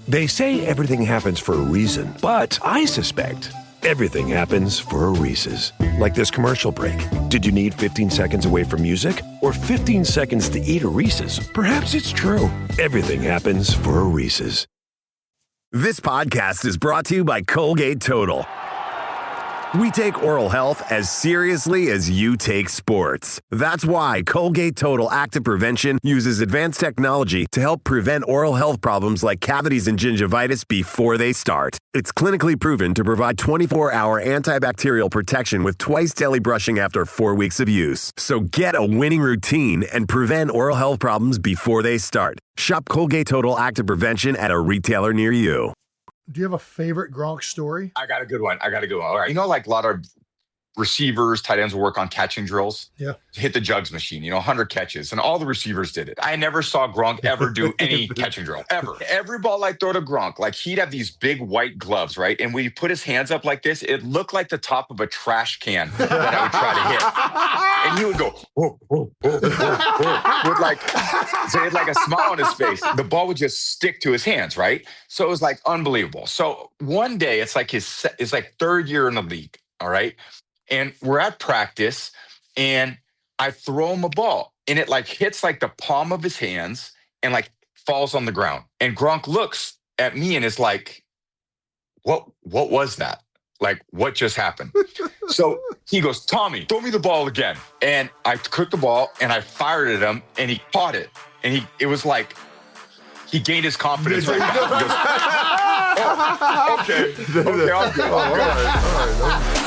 They say everything happens for a reason, but I suspect everything happens for a Reese's. Like this commercial break. Did you need 15 seconds away from music or 15 seconds to eat a Reese's? Perhaps it's true. Everything happens for a Reese's. This podcast is brought to you by Colgate Total. We take oral health as seriously as you take sports. That's why Colgate Total Active Prevention uses advanced technology to help prevent oral health problems like cavities and gingivitis before they start. It's clinically proven to provide 24-hour antibacterial protection with twice daily brushing after 4 weeks of use. So get a winning routine and prevent oral health problems before they start. Shop Colgate Total Active Prevention at a retailer near you. Do you have a favorite Gronk story? I got a good one. All right. You know, like a lot of receivers, tight ends will work on catching drills. Yeah. Hit the jugs machine, 100 catches. And all the receivers did it. I never saw Gronk ever do any catching drill, ever. Every ball I throw to Gronk, like he'd have these big white gloves, right? And when he put his hands up like this, it looked like the top of a trash can that I would try to hit. And he would go, whoa, whoa, whoa, whoa, whoa, with so he had like a smile on his face. The ball would just stick to his hands, right? So it was like unbelievable. So one day, it's like it's like third year in the league, all right? And we're at practice, and I throw him a ball, and it like hits like the palm of his hands and like falls on the ground. And Gronk looks at me and is like, what was that? Like, what just happened? So he goes, Tommy, throw me the ball again. And I took the ball and I fired at him, and he caught it. And it was like, he gained his confidence right back. He goes, oh, okay, I'll go. All right.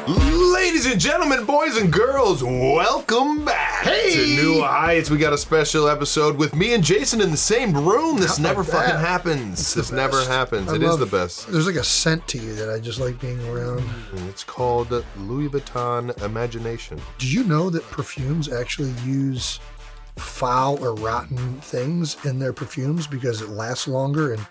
Ladies and gentlemen, boys and girls, welcome back to New Heights. We got a special episode with me and Jason in the same room. This never fucking happens. This never happens. It is the best. There's like a scent to you that I just like being around. It's called Louis Vuitton Imagination. Did you know that perfumes actually use foul or rotten things in their perfumes because it lasts longer and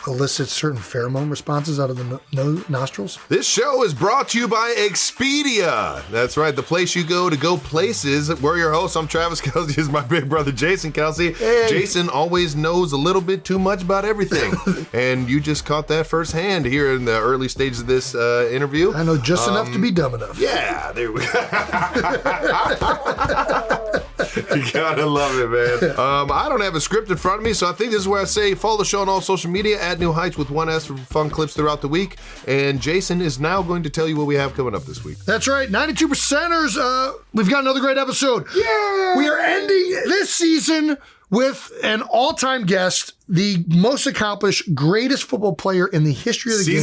elicits certain pheromone responses out of the nostrils? This show is brought to you by Expedia. That's right, the place you go to go places. We're your hosts. I'm Travis Kelce. This is my big brother, Jason Kelce. Hey. Jason always knows a little bit too much about everything. And you just caught that firsthand here in the early stages of this interview. I know just enough to be dumb enough. Yeah, there we go. You gotta love it, man. I don't have a script in front of me, so I think this is where I say follow the show on all social media at New Heights with one S for fun clips throughout the week. And Jason is now going to tell you what we have coming up this week. That's right, 92%ers. We've got another great episode. Yeah! We are ending this season with an all-time guest, the most accomplished, greatest football player in the history of the game.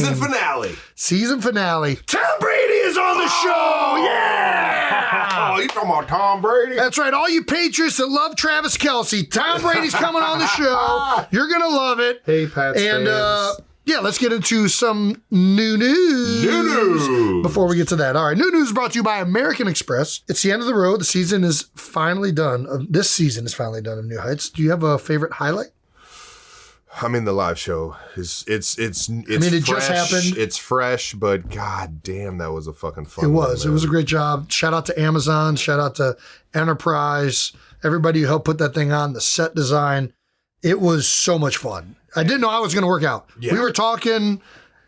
Season finale. Tom Brady is on the show! Yeah! Oh, you talking about Tom Brady? That's right. All you Patriots that love Travis Kelce, Tom Brady's coming on the show. You're going to love it. Hey, Pats and, fans. Yeah, let's get into some new news. Before we get to that. All right, new news brought to you by American Express. It's the end of the road. The season is finally done. This season is finally done of New Heights. Do you have a favorite highlight? I mean, the live show is it's it fresh, just happened. It's fresh, but god damn, that was a fucking fun. It was a great job. Shout out to Amazon. Shout out to Enterprise. Everybody who helped put that thing on. The set design. It was so much fun. I didn't know I was going to work out. Yeah. We were talking,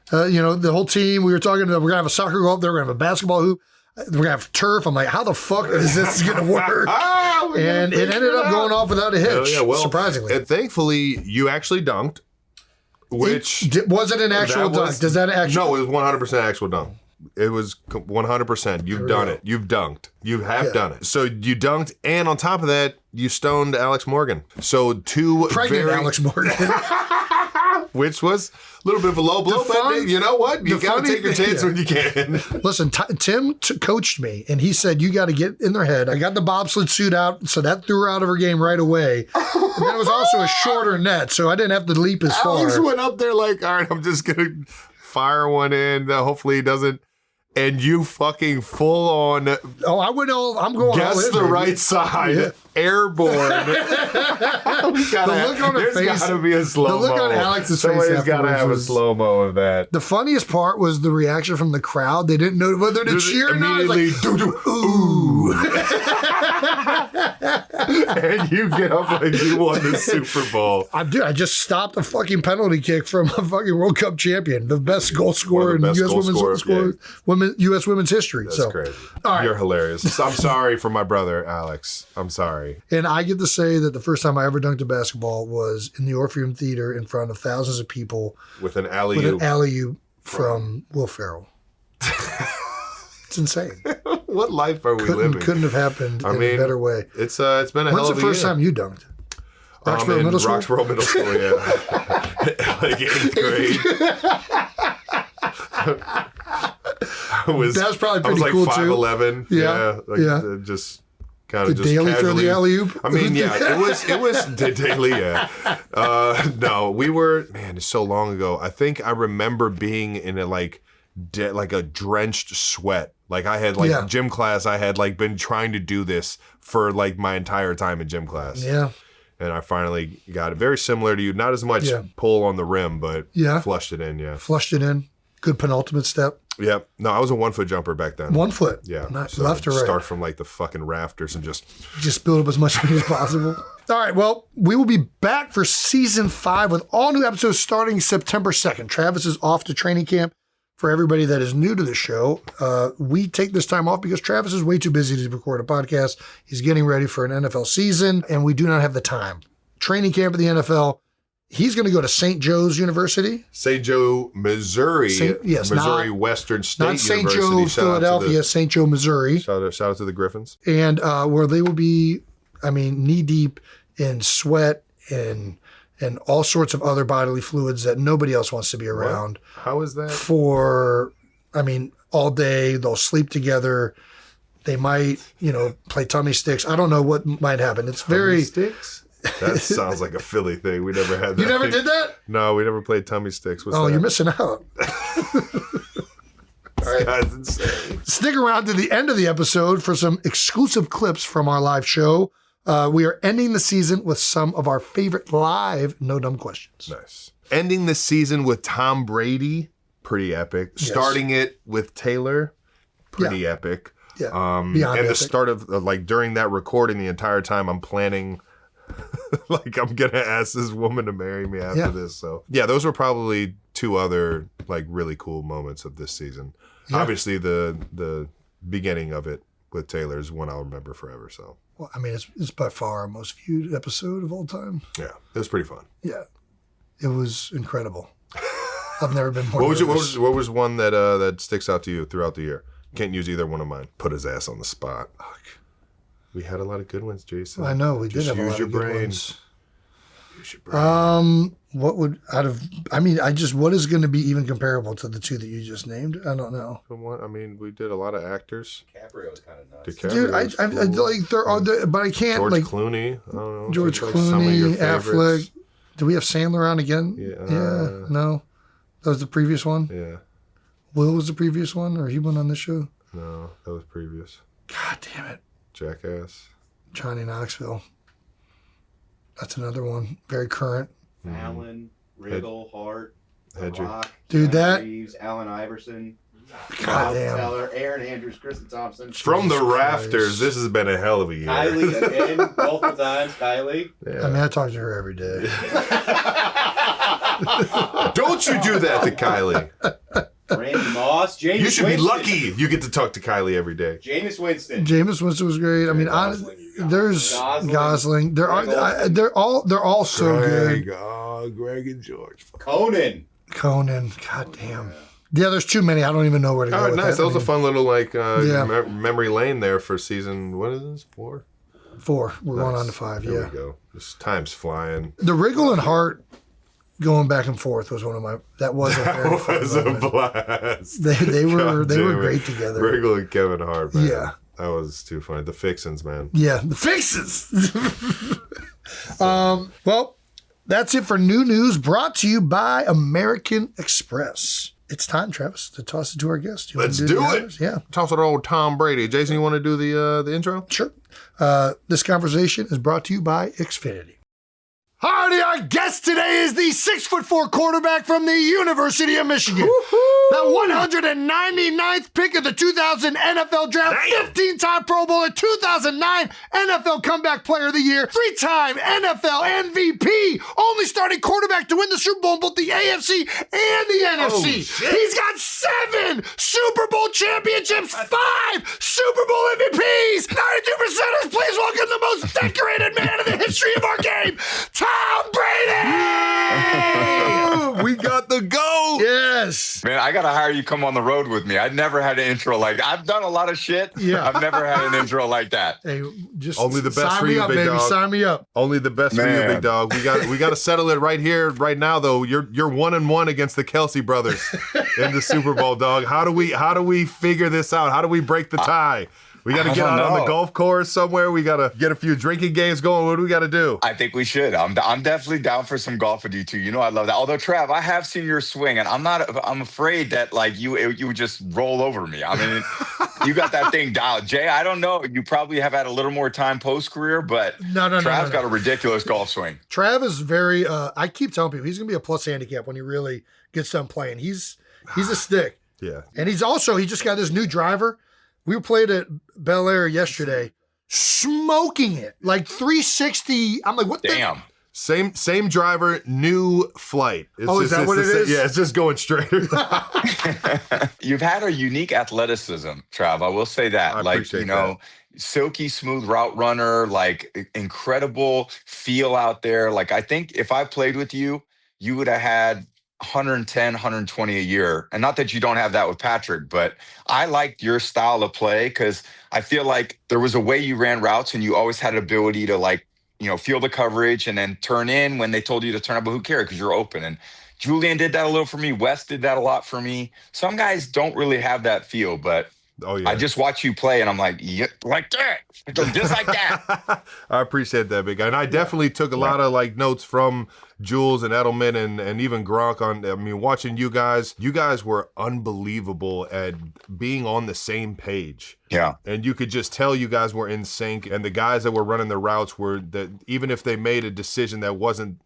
the whole team. We were talking. We're going to have a soccer goal up there. We're going to have a basketball hoop. We're going to have turf. I'm like, how the fuck is this going to work? And it ended up going off without a hitch, surprisingly. And thankfully, you actually dunked. Was it an actual dunk? Does that actually? No, it was 100% actual dunk. It was 100%. You've done it. You've dunked. You have done it. So you dunked, and on top of that, you stoned Alex Morgan. So pregnant Alex Morgan. Which was a little bit of a low blow, but you know what? You got to take your chance when you can. Listen, Tim coached me, and he said, you got to get in their head. I got the bobsled suit out, so that threw her out of her game right away. And then it was also a shorter net, so I didn't have to leap as far. Alex went up there like, all right, I'm just going to fire one in. Hopefully he doesn't. And you fucking full on. Oh, I'm going guess all in, the baby. right side. Yeah. Airborne. look on her face. There's got to be a slow-mo. The look on Alex's face Somebody's got to afterwards have a was- slow-mo of that. The funniest part was the reaction from the crowd. They didn't know whether to cheer or not. It's Immediately, like, ooh. And you get up like you won the Super Bowl. I just stopped a fucking penalty kick from a fucking World Cup champion, the best goal scorer in best U.S. goal women's scorers, U.S. women's history. That's so crazy. all right. You're hilarious. I'm sorry for my brother, Alex. I'm sorry. And I get to say that the first time I ever dunked a basketball was in the Orpheum Theater in front of thousands of people With an with alley-oop. an alley-oop from Will Ferrell. It's insane. What life are we living? Couldn't have happened in a better way. It's been a When's hell the of a first year. time you dunked? Roxborough in Middle School? Roxborough Middle School, yeah. Like 8th grade. I was probably I was pretty like cool, too. 5'11". Yeah, yeah. Just kind of Did just Daly throw casually. the alley-oop? I mean, yeah, it was Daly, yeah. No, we were, man, it's so long ago. I think I remember being in a like a drenched sweat. Like I had gym class, I had like been trying to do this for like my entire time in gym class. Yeah. And I finally got it. Very similar to you. Not as much pull on the rim, but flushed it in, yeah. Flushed it in. Good penultimate step. Yep. No, I was a 1-foot jumper back then. 1 foot. Yeah. Not So left or right. Start from like the fucking rafters and Just build up as much speed as possible. All right. Well, we will be back for season 5 with all new episodes starting September 2nd. Travis is off to training camp. For everybody that is new to the show, we take this time off because Travis is way too busy to record a podcast. He's getting ready for an NFL season, and we do not have the time. Training camp at the NFL. He's going to go to St. Joe's University. St. Joe, Missouri. Missouri Western State Not St. University. Joe, Shout out to Philadelphia, St. Joe, Missouri. Shout out to the Griffins. And where they will be, knee deep in sweat and all sorts of other bodily fluids that nobody else wants to be around. What? How is that? For, all day. They'll sleep together. They might, play tummy sticks. I don't know what might happen. It's very... Tummy sticks? That sounds like a Philly thing. We never had that. You never did that? No, we never played tummy sticks. What's that? You're missing out. This guy's insane. Stick around to the end of the episode for some exclusive clips from our live show. We are ending the season with some of our favorite live No Dumb Questions. Nice. Ending the season with Tom Brady, pretty epic. Yes. Starting it with Taylor, pretty epic. Yeah. And Beyond the epic. start of during that recording, the entire time I'm planning, I'm gonna ask this woman to marry me after this. So yeah, those were probably 2 other really cool moments of this season. Yeah. Obviously, the beginning of it with Taylor is one I'll remember forever. So Well, it's by far our most viewed episode of all time. yeah, it was pretty fun. Yeah. It was incredible. I've never been more What nervous. was one that sticks out to you throughout the year? Can't use either one of mine. Put his ass on the spot. We had a lot of good ones, Jason. I know we did Just have a use lot your of good brain. ones. Use your brain. What would what is going to be even comparable to the 2 that you just named? I don't know. We did a lot of actors. DiCaprio's kind of nuts. Dude, I DiCaprio's cool. like there are, but I can't George like Clooney. I don't know. George Like some of your Clooney, favorites. Affleck. Do we have Sandler on again? Yeah. No. That was the previous one. Yeah. Will was the previous one, or he went on this show? No, that was previous. God damn it. Jackass. Johnny Knoxville. That's another one. Very current. Fallon, Riggle, Hart, The Hedrick. Rock, Dude, Keanu that- Reeves, Allen Iverson, God Bob damn. Feller, Aaron Andrews, Kristen Thompson, From the Jesus rafters, Christ. this has been a hell of a year. Kylie again, multiple times. Kylie. Yeah. I talk to her every day. Don't you do that to Kylie. Randy Moss, Jameis You should be Winston. lucky you get to talk to Kylie every day. Jameis Winston. Jameis Winston was great. There's Gosling. They're all so good. Greg and George. Conan. Conan. God damn. Yeah, there's too many. I don't even know where to go. Oh, with nice. That was a fun little Yeah. memory lane there for season. What is this? 4? 4. We're going Nice. on to 5. There Yeah. we go. This time's flying. The Riggle and Hart going back and forth was one of my. That was a very That fun was a moment. blast. They were God they were damn it. great together. Riggle and Kevin Hart, man. Yeah. That was too funny. The Fixins, man. Yeah, the fixes. Well, that's it for new news brought to you by American Express. It's time, Travis, to toss it to our guest. You wanna Let's the do it. honors? Yeah, Toss it old Tom Brady. Jason, you want to do the intro? sure. This conversation is brought to you by Xfinity. Howdy, our guest today is the 6'4" quarterback from the University of Michigan. The 199th pick of the 2000 NFL Draft, 15-time Pro Bowler, 2009 NFL Comeback Player of the Year, 3-time NFL MVP, only starting quarterback to win the Super Bowl in both the AFC and the NFC. He's got 7 Super Bowl championships, 5 Super Bowl MVPs, 92%ers. Please welcome the most decorated man in the history of our game, Tom Brady! We got the GOAT! Yes. Man, I got to hire you come on the road with me. I've never had an intro like that. I've done a lot of shit. Yeah. I've never had an intro like that. Hey, just Only the best sign for me you, up, big baby. dog. Sign me up. Only the best for you, Man. big dog. We got to settle it right here, right now. Though you're 1-1 against the Kelce brothers in the Super Bowl, dog. How do we figure this out? How do we break the tie? We got to get out on the golf course somewhere. We got to get a few drinking games going. What do we got to do? I think we should. I'm definitely down for some golf with you too. You know I love that. Although Trav, I have seen your swing, and I'm afraid that like you would just roll over me. I mean, you got that thing dialed. Jay, I don't know. You probably have had a little more time post career, but Trav's got a ridiculous golf swing. Trav is very. I keep telling people he's gonna be a plus handicap when he really gets done playing. He's a stick. Yeah, and he just got this new driver. We played at Bel Air yesterday, smoking it like 360. I'm like, what? Damn. Same driver, new flight. Is that what it is? Yeah, it's just going straight. You've had a unique athleticism, Trav. I will say that. I appreciate that. Silky smooth route runner, like incredible feel out there. Like I think if I played with you, you would have had 110, 120 a year. And not that you don't have that with Patrick, but I liked your style of play because I feel like there was a way you ran routes and you always had an ability to like, feel the coverage and then turn in when they told you to turn up, but who cared because you're open. And Julian did that a little for me. Wes did that a lot for me. Some guys don't really have that feel, but I just watch you play and I'm like, yeah, like that. Just like that. I appreciate that, big guy. And I definitely took a lot of like notes from Jules and Edelman and even Gronk watching you guys were unbelievable at being on the same page. Yeah. And you could just tell you guys were in sync, and the guys that were running the routes were that even if they made a decision that wasn't,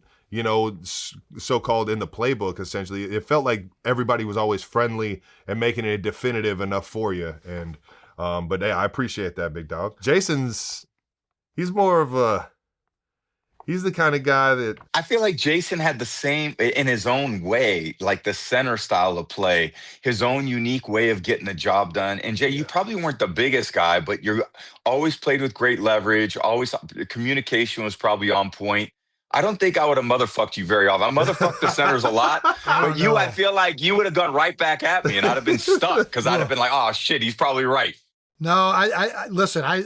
so-called in the playbook, essentially, it felt like everybody was always friendly and making it definitive enough for you. And, but hey, I appreciate that, big dog. He's more of he's the kind of guy that I feel like Jason had the same in his own way, like the center style of play, his own unique way of getting the job done. And Jay, you probably weren't the biggest guy, but you always played with great leverage. Always communication was probably on point. I don't think I would have motherfucked you very often. I motherfucked the centers a lot, but I feel like you would have gone right back at me and I'd have been stuck because I'd have been like, oh shit, he's probably right. No, I listen, we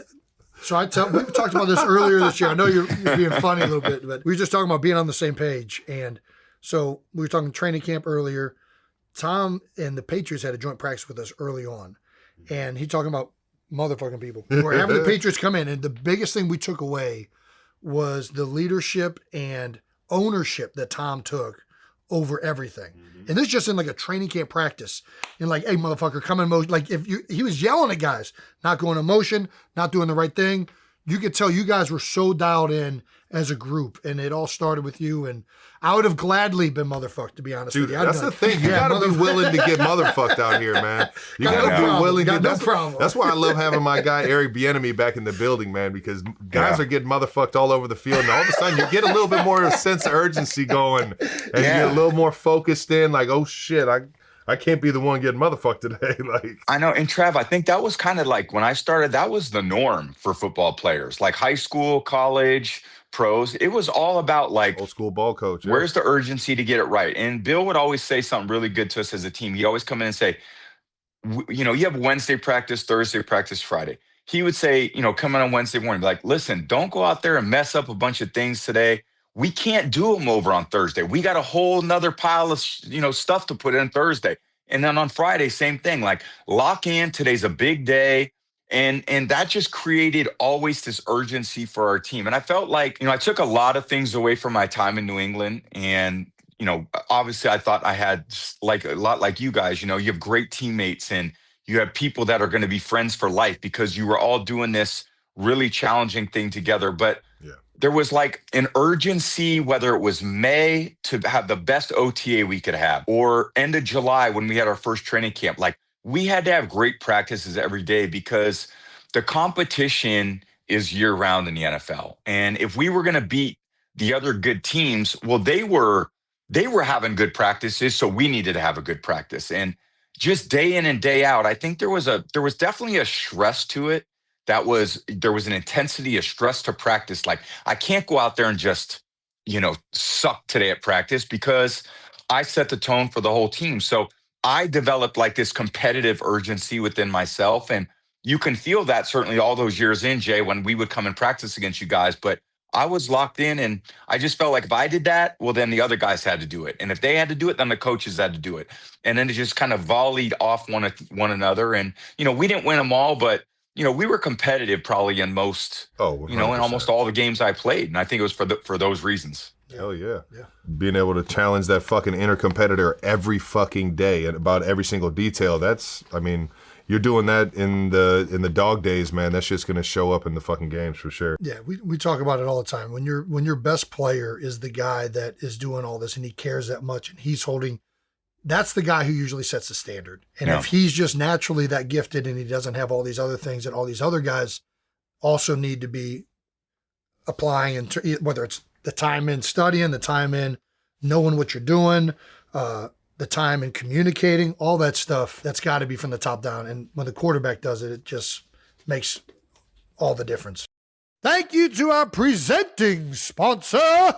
talked about this earlier this year. I know you're being funny a little bit, but we were just talking about being on the same page. And so we were talking training camp earlier. Tom and the Patriots had a joint practice with us early on. And he talking about motherfucking people. We're having the Patriots come in. And the biggest thing we took away was the leadership and ownership that Tom took over everything. Mm-hmm. And this is just in like a training camp practice. And like, hey, motherfucker, come in motion. Like he was yelling at guys, not going in motion, not doing the right thing. You could tell you guys were so dialed in as a group, and it all started with you. And I would have gladly been motherfucked, to be honest with you. That's the thing. You got to be willing to get motherfucked out here, man. You got to be willing to. That's why I love having my guy Eric Bieniemy back in the building, man, because guys are getting motherfucked all over the field, and all of a sudden you get a little bit more sense of urgency going, and you get a little more focused in, like, oh shit, I can't be the one getting motherfucked today. Like, I know. And Trav, I think that was kind of like when I started, that was the norm for football players, like high school, college, pros. It was all about like old school ball coach. Yeah. Where's the urgency to get it right? And Bill would always say something really good to us as a team. He'd always come in and say, you have Wednesday practice, Thursday practice, Friday. He would say, come in on Wednesday morning, be like, listen, don't go out there and mess up a bunch of things today. We can't do them over on Thursday. We got a whole nother pile of, stuff to put in Thursday. And then on Friday, same thing, like lock in. Today's a big day. And that just created always this urgency for our team. And I felt like, I took a lot of things away from my time in New England. And, obviously I thought I had like a lot like you guys, you have great teammates and you have people that are going to be friends for life because you were all doing this really challenging thing together. But there was like an urgency, whether it was May to have the best OTA we could have, or end of July when we had our first training camp. Like, we had to have great practices every day because the competition is year round in the NFL. And if we were going to beat the other good teams, well, they were having good practices, so we needed to have a good practice. And just day in and day out, I think there was definitely a stress to it. There was an intensity, a stress to practice. Like, I can't go out there and just, suck today at practice, because I set the tone for the whole team. So I developed like this competitive urgency within myself. And you can feel that certainly all those years in, Jay, when we would come and practice against you guys. But I was locked in, and I just felt like if I did that, well, then the other guys had to do it. And if they had to do it, then the coaches had to do it. And then it just kind of volleyed off one another. And, we didn't win them all, but, we were competitive probably in most, in almost all the games I played. And I think it was for those reasons. Hell yeah. Being able to challenge that fucking inner competitor every fucking day and about every single detail. You're doing that in the dog days, man. That's just going to show up in the fucking games for sure. Yeah, we talk about it all the time. When your best player is the guy that is doing all this and he cares that much and he's holding, that's the guy who usually sets the standard. And if he's just naturally that gifted and he doesn't have all these other things that all these other guys also need to be applying, and whether it's the time in studying, the time in knowing what you're doing, the time in communicating, all that stuff, that's got to be from the top down. And when the quarterback does it, it just makes all the difference. Thank you to our presenting sponsor,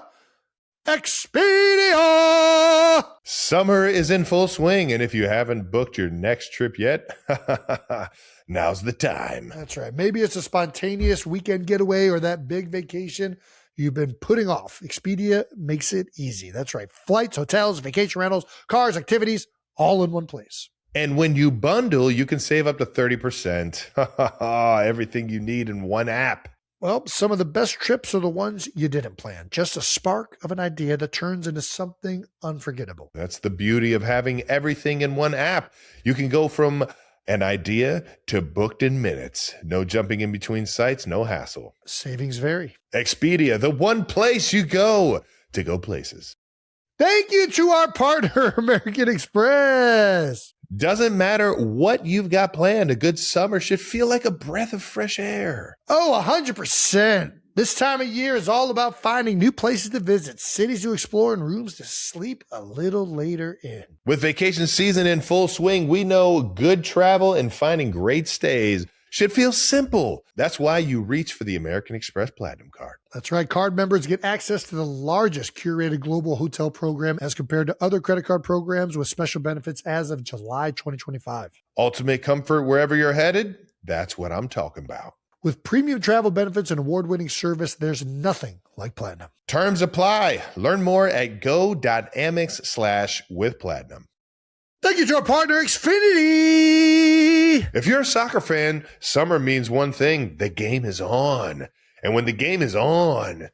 Expedia. Summer is in full swing, and if you haven't booked your next trip yet, now's the time. That's right. Maybe it's a spontaneous weekend getaway or that big vacation you've been putting off. Expedia makes it easy. That's right. Flights, hotels, vacation rentals, cars, activities, all in one place. And when you bundle, you can save up to 30%. Everything you need in one app. Well, some of the best trips are the ones you didn't plan. Just a spark of an idea that turns into something unforgettable. That's the beauty of having everything in one app. You can go from an idea to booked in minutes. No jumping in between sites, no hassle. Savings vary. Expedia, the one place you go to go places. Thank you to our partner, American Express. Doesn't matter what you've got planned, a good summer should feel like a breath of fresh air. Oh, 100%. This time of year is all about finding new places to visit, cities to explore, and rooms to sleep a little later in. With vacation season in full swing, we know good travel and finding great stays should feel simple. That's why you reach for the American Express Platinum Card. That's right. Card members get access to the largest curated global hotel program as compared to other credit card programs, with special benefits as of July 2025. Ultimate comfort wherever you're headed. That's what I'm talking about. With premium travel benefits and award-winning service, there's nothing like Platinum. Terms apply. Learn more at go.amex/withplatinum. Thank you to our partner, Xfinity. If you're a soccer fan, summer means one thing: the game is on. And when the game is on,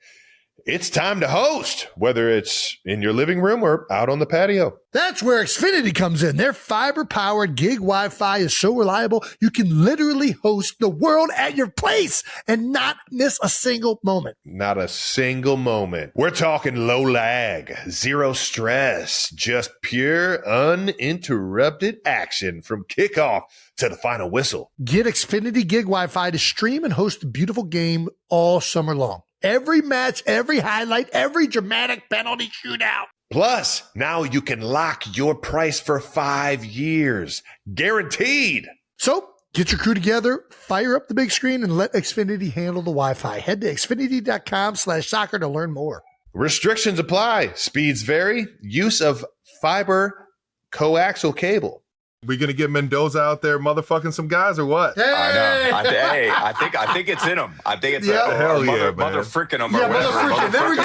it's time to host, whether it's in your living room or out on the patio. That's where Xfinity comes in. Their fiber-powered gig Wi-Fi is so reliable, you can literally host the world at your place and not miss a single moment. Not a single moment. We're talking low lag, zero stress, just pure, uninterrupted action from kickoff to the final whistle. Get Xfinity gig Wi-Fi to stream and host a beautiful game all summer long. Every match, every highlight, every dramatic penalty shootout. Plus, now you can lock your price for 5 years. Guaranteed. So, get your crew together, fire up the big screen, and let Xfinity handle the Wi-Fi. Head to xfinity.com/soccer to learn more. Restrictions apply. Speeds vary. Use of fiber coaxial cable. We gonna get Mendoza out there motherfucking some guys or what? Hey! I know. I think it's in him. I think it's hell yeah, mother man. frickin' him. Yeah, or whatever. motherfucker. There we go.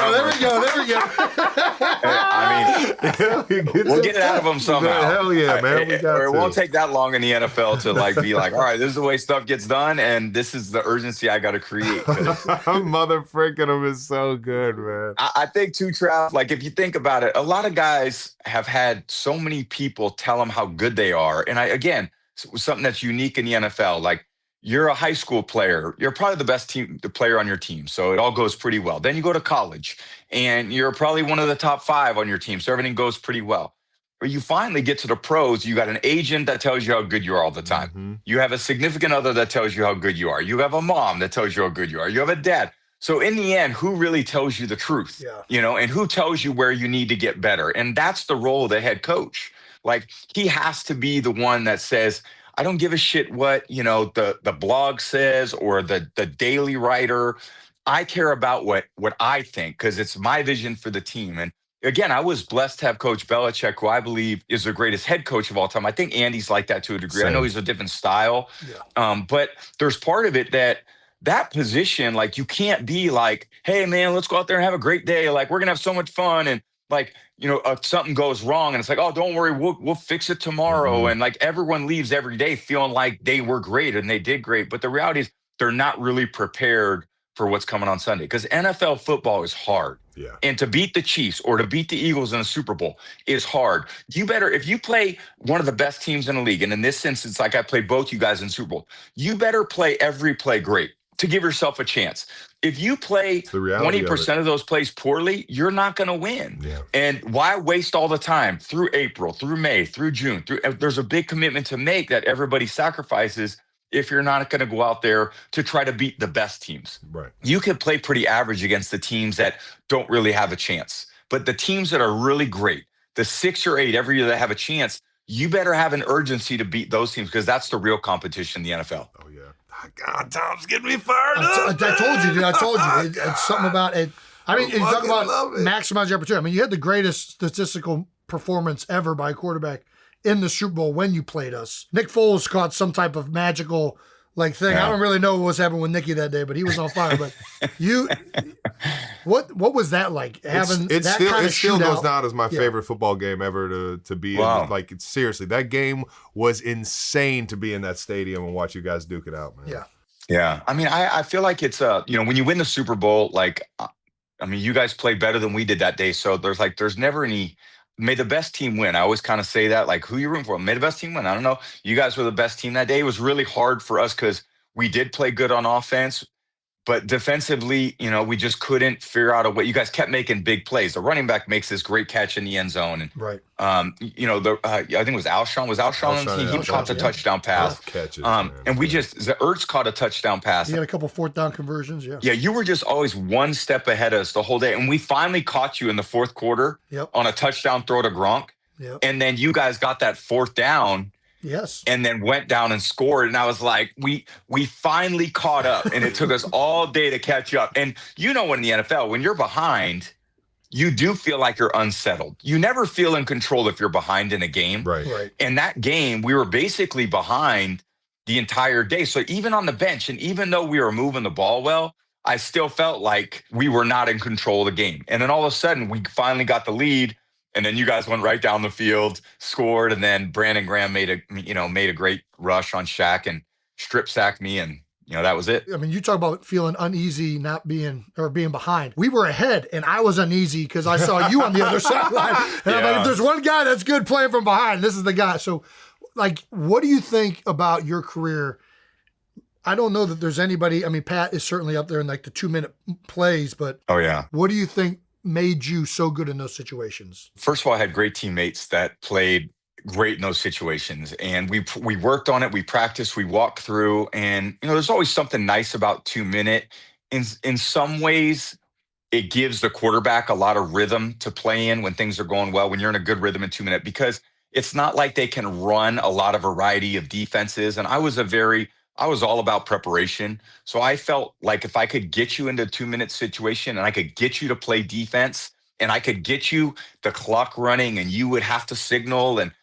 I mean, we'll get it out of him somehow. Hell yeah, man. It won't take that long in the NFL to be like, all right, this is the way stuff gets done, and this is the urgency I got to create. Mother freaking him is so good, man. I think too, Trav, if you think about it, a lot of guys have had so many people tell them how good they are. And again, something that's unique in the NFL, you're a high school player. You're probably the best player on your team. So it all goes pretty well. Then you go to college and you're probably one of the top 5 on your team. So everything goes pretty well. But you finally get to the pros. You got an agent that tells you how good you are all the time. Mm-hmm. You have a significant other that tells you how good you are. You have a mom that tells you how good you are. You have a dad. So in the end, who really tells you the truth? Yeah. And who tells you where you need to get better? And that's the role of the head coach. Like, he has to be the one that says, I don't give a shit what, the blog says or the daily writer. I care about what I think, because it's my vision for the team. And again, I was blessed to have Coach Belichick, who I believe is the greatest head coach of all time. I think Andy's like that to a degree. Same. I know he's a different style. Yeah. But there's part of it that position, like, you can't be like, hey, man, let's go out there and have a great day. Like, we're going to have so much fun. And like, something goes wrong and it's like, oh, don't worry, we'll fix it tomorrow. Mm-hmm. And like, everyone leaves every day feeling like they were great and they did great. But the reality is they're not really prepared for what's coming on Sunday, because NFL football is hard. Yeah. And to beat the Chiefs or to beat the Eagles in a Super Bowl is hard. You better, if you play one of the best teams in the league, and in this instance, like I played both you guys in Super Bowl, you better play every play great to give yourself a chance. If you play 20% of those plays poorly, you're not going to win. Yeah. And why waste all the time through April, through May, through June? There's a big commitment to make that everybody sacrifices if you're not going to go out there to try to beat the best teams. Right. You could play pretty average against the teams that don't really have a chance. But the teams that are really great, the 6 or 8 every year that have a chance, you better have an urgency to beat those teams, because that's the real competition in the NFL. Oh, yeah. God, Tom's getting me fired up. I told you, dude. I told you. It's something about it. I mean, you talk about maximize your opportunity. I mean, you had the greatest statistical performance ever by a quarterback in the Super Bowl when you played us. Nick Foles caught some type of magical thing. Yeah. I don't really know what was happening with Nicky that day, but he was on fire. But what was that like? Having it that still, kind it of still shootout? goes down as my favorite football game ever to be Wow. in. Like, seriously, that game was insane to be in that stadium and watch you guys duke it out, man. Yeah. Yeah. I mean, I feel like it's, when you win the Super Bowl, you guys played better than we did that day. So there's never any, may the best team win. I always kind of say that, like, who you rooting for? May the best team win. I don't know. You guys were the best team that day. It was really hard for us because we did play good on offense, but defensively, we just couldn't figure out a way. You guys kept making big plays. The running back makes this great catch in the end zone. And, Right. I think it was Alshon. Was Alshon on the team? He caught the touchdown pass. Catches, And Ertz caught a touchdown pass. He had a couple fourth down conversions. Yeah. Yeah, you were just always one step ahead of us the whole day. And we finally caught you in the fourth quarter on a touchdown throw to Gronk. Yep. And then you guys got that fourth down. Yes. And then went down and scored. And I was like, we finally caught up. And it took us all day to catch up. And when in the NFL, when you're behind, you do feel like you're unsettled. You never feel in control if you're behind in a game. Right. In that game, we were basically behind the entire day. So even on the bench, and even though we were moving the ball well, I still felt like we were not in control of the game. And then all of a sudden, we finally got the lead. And then you guys went right down the field, scored, and then Brandon Graham made a great rush on Shaq and strip sacked me, and that was it. I mean, you talk about feeling uneasy, being behind. We were ahead, and I was uneasy because I saw you on the other sideline. And I'm like, if there's one guy that's good playing from behind, this is the guy. So, what do you think about your career? I don't know that there's anybody. I mean, Pat is certainly up there in the 2-minute plays, but oh yeah, what do you think made you so good in those situations? First of all, I had great teammates that played great in those situations, and we worked on it. We practiced, we walked through, and there's always something nice about 2-minute. In some ways, it gives the quarterback a lot of rhythm to play in when things are going well, when you're in a good rhythm in 2-minute, because it's not like they can run a lot of variety of defenses. And I was all about preparation. So I felt like if I could get you into a 2-minute situation and I could get you to play defense and I could get you the clock running and you would have to signal, and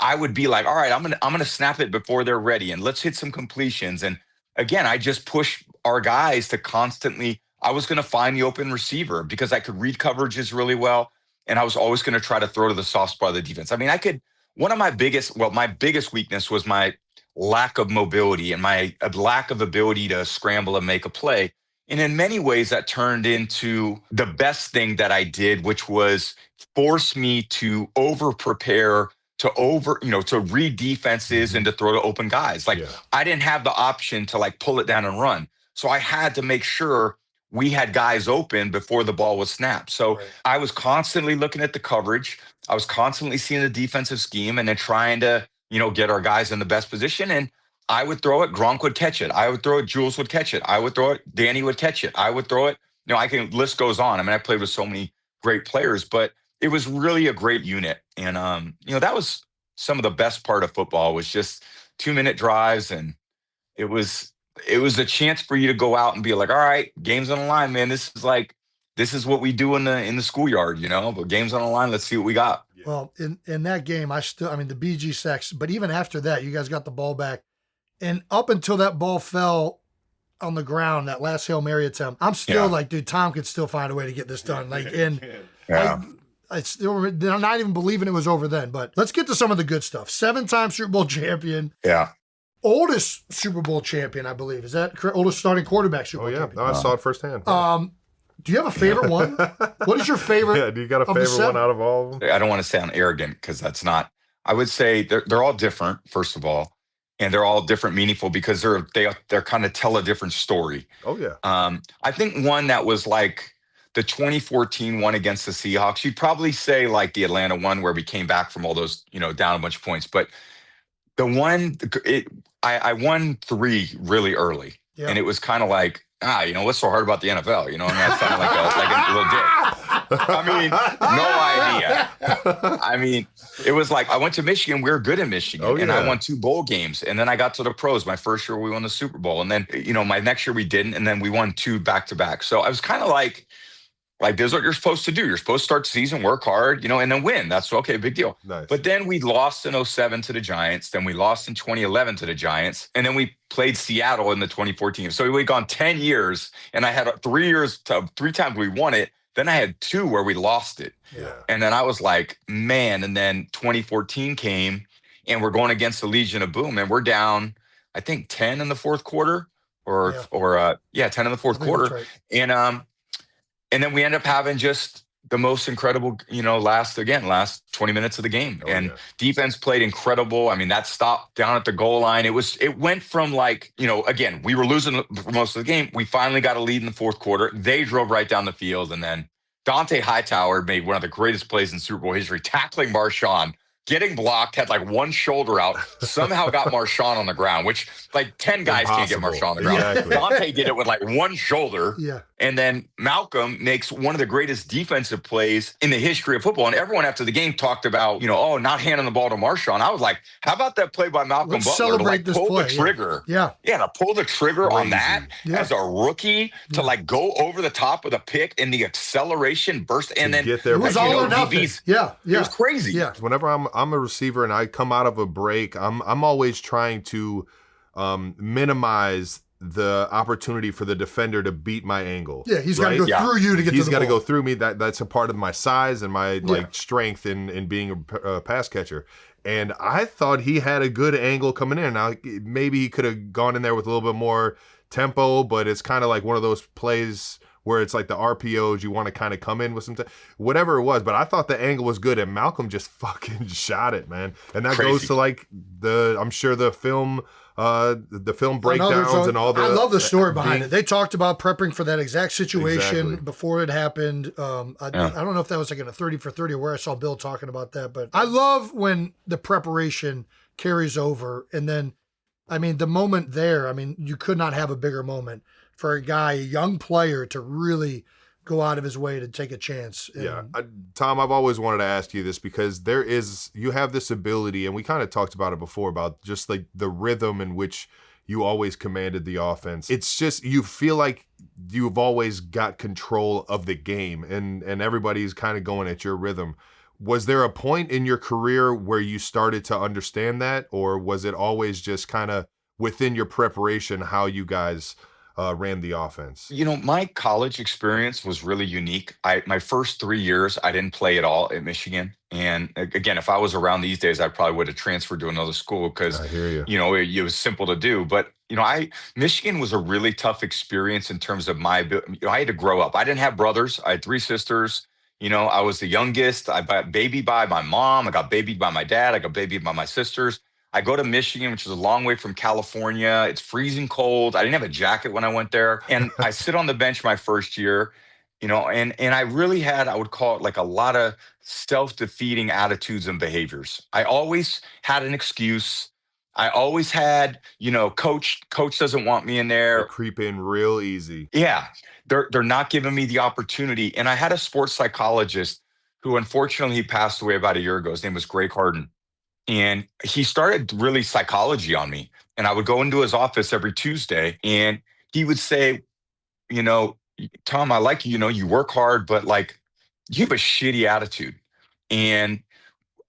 I would be like, all right, I'm going to snap it before they're ready and let's hit some completions. And again, I just push our guys to constantly, I was going to find the open receiver because I could read coverages really well. And I was always going to try to throw to the soft spot of the defense. I mean, my biggest weakness was my lack of mobility and my lack of ability to scramble and make a play. And in many ways, that turned into the best thing that I did, which was force me to over prepare to read defenses and to throw to open guys. Like I didn't have the option to like pull it down and run. So I had to make sure we had guys open before the ball was snapped. So I was constantly looking at the coverage. I was constantly seeing the defensive scheme and then trying to, get our guys in the best position. And I would throw it. Gronk would catch it. I would throw it. Jules would catch it. I would throw it. Danny would catch it. I would throw it. List goes on. I mean, I played with so many great players, but it was really a great unit. And, that was some of the best part of football was just 2-minute drives. And it was a chance for you to go out and be like, all right, game's on the line, man. This is what we do in the schoolyard, but game's on the line. Let's see what we got. Well, in that game, the BG sacks, but even after that, you guys got the ball back. And up until that ball fell on the ground, that last Hail Mary attempt, I'm still like, dude, Tom could still find a way to get this done. Like, I still, they're not even believing it was over then. But let's get to some of the good stuff. 7-time Super Bowl champion. Yeah. Oldest Super Bowl champion, I believe. Is that correct? Oldest starting quarterback Super Bowl champion. No, I saw it firsthand. Do you have a favorite one? What is your favorite? Yeah, do you got a favorite one out of all of them? I don't want to sound arrogant because that's not. I would say they're all different, first of all, and they're all different, meaningful because they're kind of tell a different story. Oh yeah. I think one that was like the 2014 one against the Seahawks. You'd probably say like the Atlanta one where we came back from all those down a bunch of points, but the one I won 3 really early, and it was kind of like. What's so hard about the NFL? I sound like a little dick. I mean, no idea. I mean, it was like I went to Michigan. We were good in Michigan, and I won 2 bowl games. And then I got to the pros. My first year, we won the Super Bowl, and then my next year we didn't, and then we won 2 back-to-back. So I was kind of like this is what you're supposed to do. You're supposed to start the season, work hard, and then win. That's okay, big deal. Nice. But then we lost in 2007 to the Giants. Then we lost in 2011 to the Giants. And then we played Seattle in the 2014. So we'd gone 10 years, and I had 3 times we won it. Then I had 2 where we lost it. Yeah. And then I was like, man. And then 2014 came, and we're going against the Legion of Boom, and we're down, I think, 10 in the fourth quarter, 10 in the fourth quarter. Right. And then we end up having just the most incredible, last 20 minutes of the game. Defense played incredible. I mean, that stop down at the goal line, it went from like, again, we were losing for most of the game. We finally got a lead in the fourth quarter. They drove right down the field. And then Dante Hightower made one of the greatest plays in Super Bowl history, tackling Marshawn, getting blocked, had like one shoulder out, somehow got Marshawn on the ground, which like 10 guys can't get Marshawn on the ground. Exactly. Dante did it with like one shoulder. Yeah. And then Malcolm makes one of the greatest defensive plays in the history of football. And everyone after the game talked about, not handing the ball to Marshawn. I was like, how about that play by Malcolm Let's Butler celebrate to this pull play. the trigger? Yeah. Yeah, to pull the trigger on that Yeah. as a rookie to like go over the top of the pick and the acceleration burst. And then get there, it was all or nothing. Yeah. It was crazy. Yeah. Whenever I'm a receiver and I come out of a break, I'm always trying to minimize the opportunity for the defender to beat my angle. Yeah, he's got to go through you to get to the ball. He's got to go through me. That's a part of my size and my strength in being a pass catcher. And I thought he had a good angle coming in. Now, maybe he could have gone in there with a little bit more tempo, but it's kind of like one of those plays where it's like the RPOs, you want to kind of come in with some whatever it was. But I thought the angle was good, and Malcolm just fucking shot it, man. And that goes to like I'm sure the film breakdowns and all the. I love the story behind it. They talked about prepping for that exact situation before it happened. I don't know if that was like in a 30 for 30 or where I saw Bill talking about that, but I love when the preparation carries over. And then, I mean, the moment there, I mean, you could not have a bigger moment for a young player to really go out of his way to take a chance. Tom, I've always wanted to ask you this because you have this ability, and we kind of talked about it before, about just like the rhythm in which you always commanded the offense. It's just, you feel like you've always got control of the game, and everybody's kind of going at your rhythm. Was there a point in your career where you started to understand that, or was it always just kind of within your preparation how you guys ran the offense? My college experience was really unique. My first 3 years, I didn't play at all at Michigan. And again, if I was around these days, I probably would have transferred to another school because, it was simple to do. But, Michigan was a really tough experience in terms of I had to grow up. I didn't have brothers. I had 3 sisters. I was the youngest. I got babied by my mom. I got babied by my dad. I got babied by my sisters. I go to Michigan, which is a long way from California. It's freezing cold. I didn't have a jacket when I went there. And I sit on the bench my first year, and I really had, I would call it like a lot of self-defeating attitudes and behaviors. I always had an excuse. I always had, coach doesn't want me in They there. creep in real easy. Yeah, they're not giving me the opportunity. And I had a sports psychologist who unfortunately he passed away about a year ago. His name was Greg Harden. And he started really psychology on me. And I would go into his office every Tuesday and he would say, you know, Tom, I like you, you work hard, but like you have a shitty attitude. And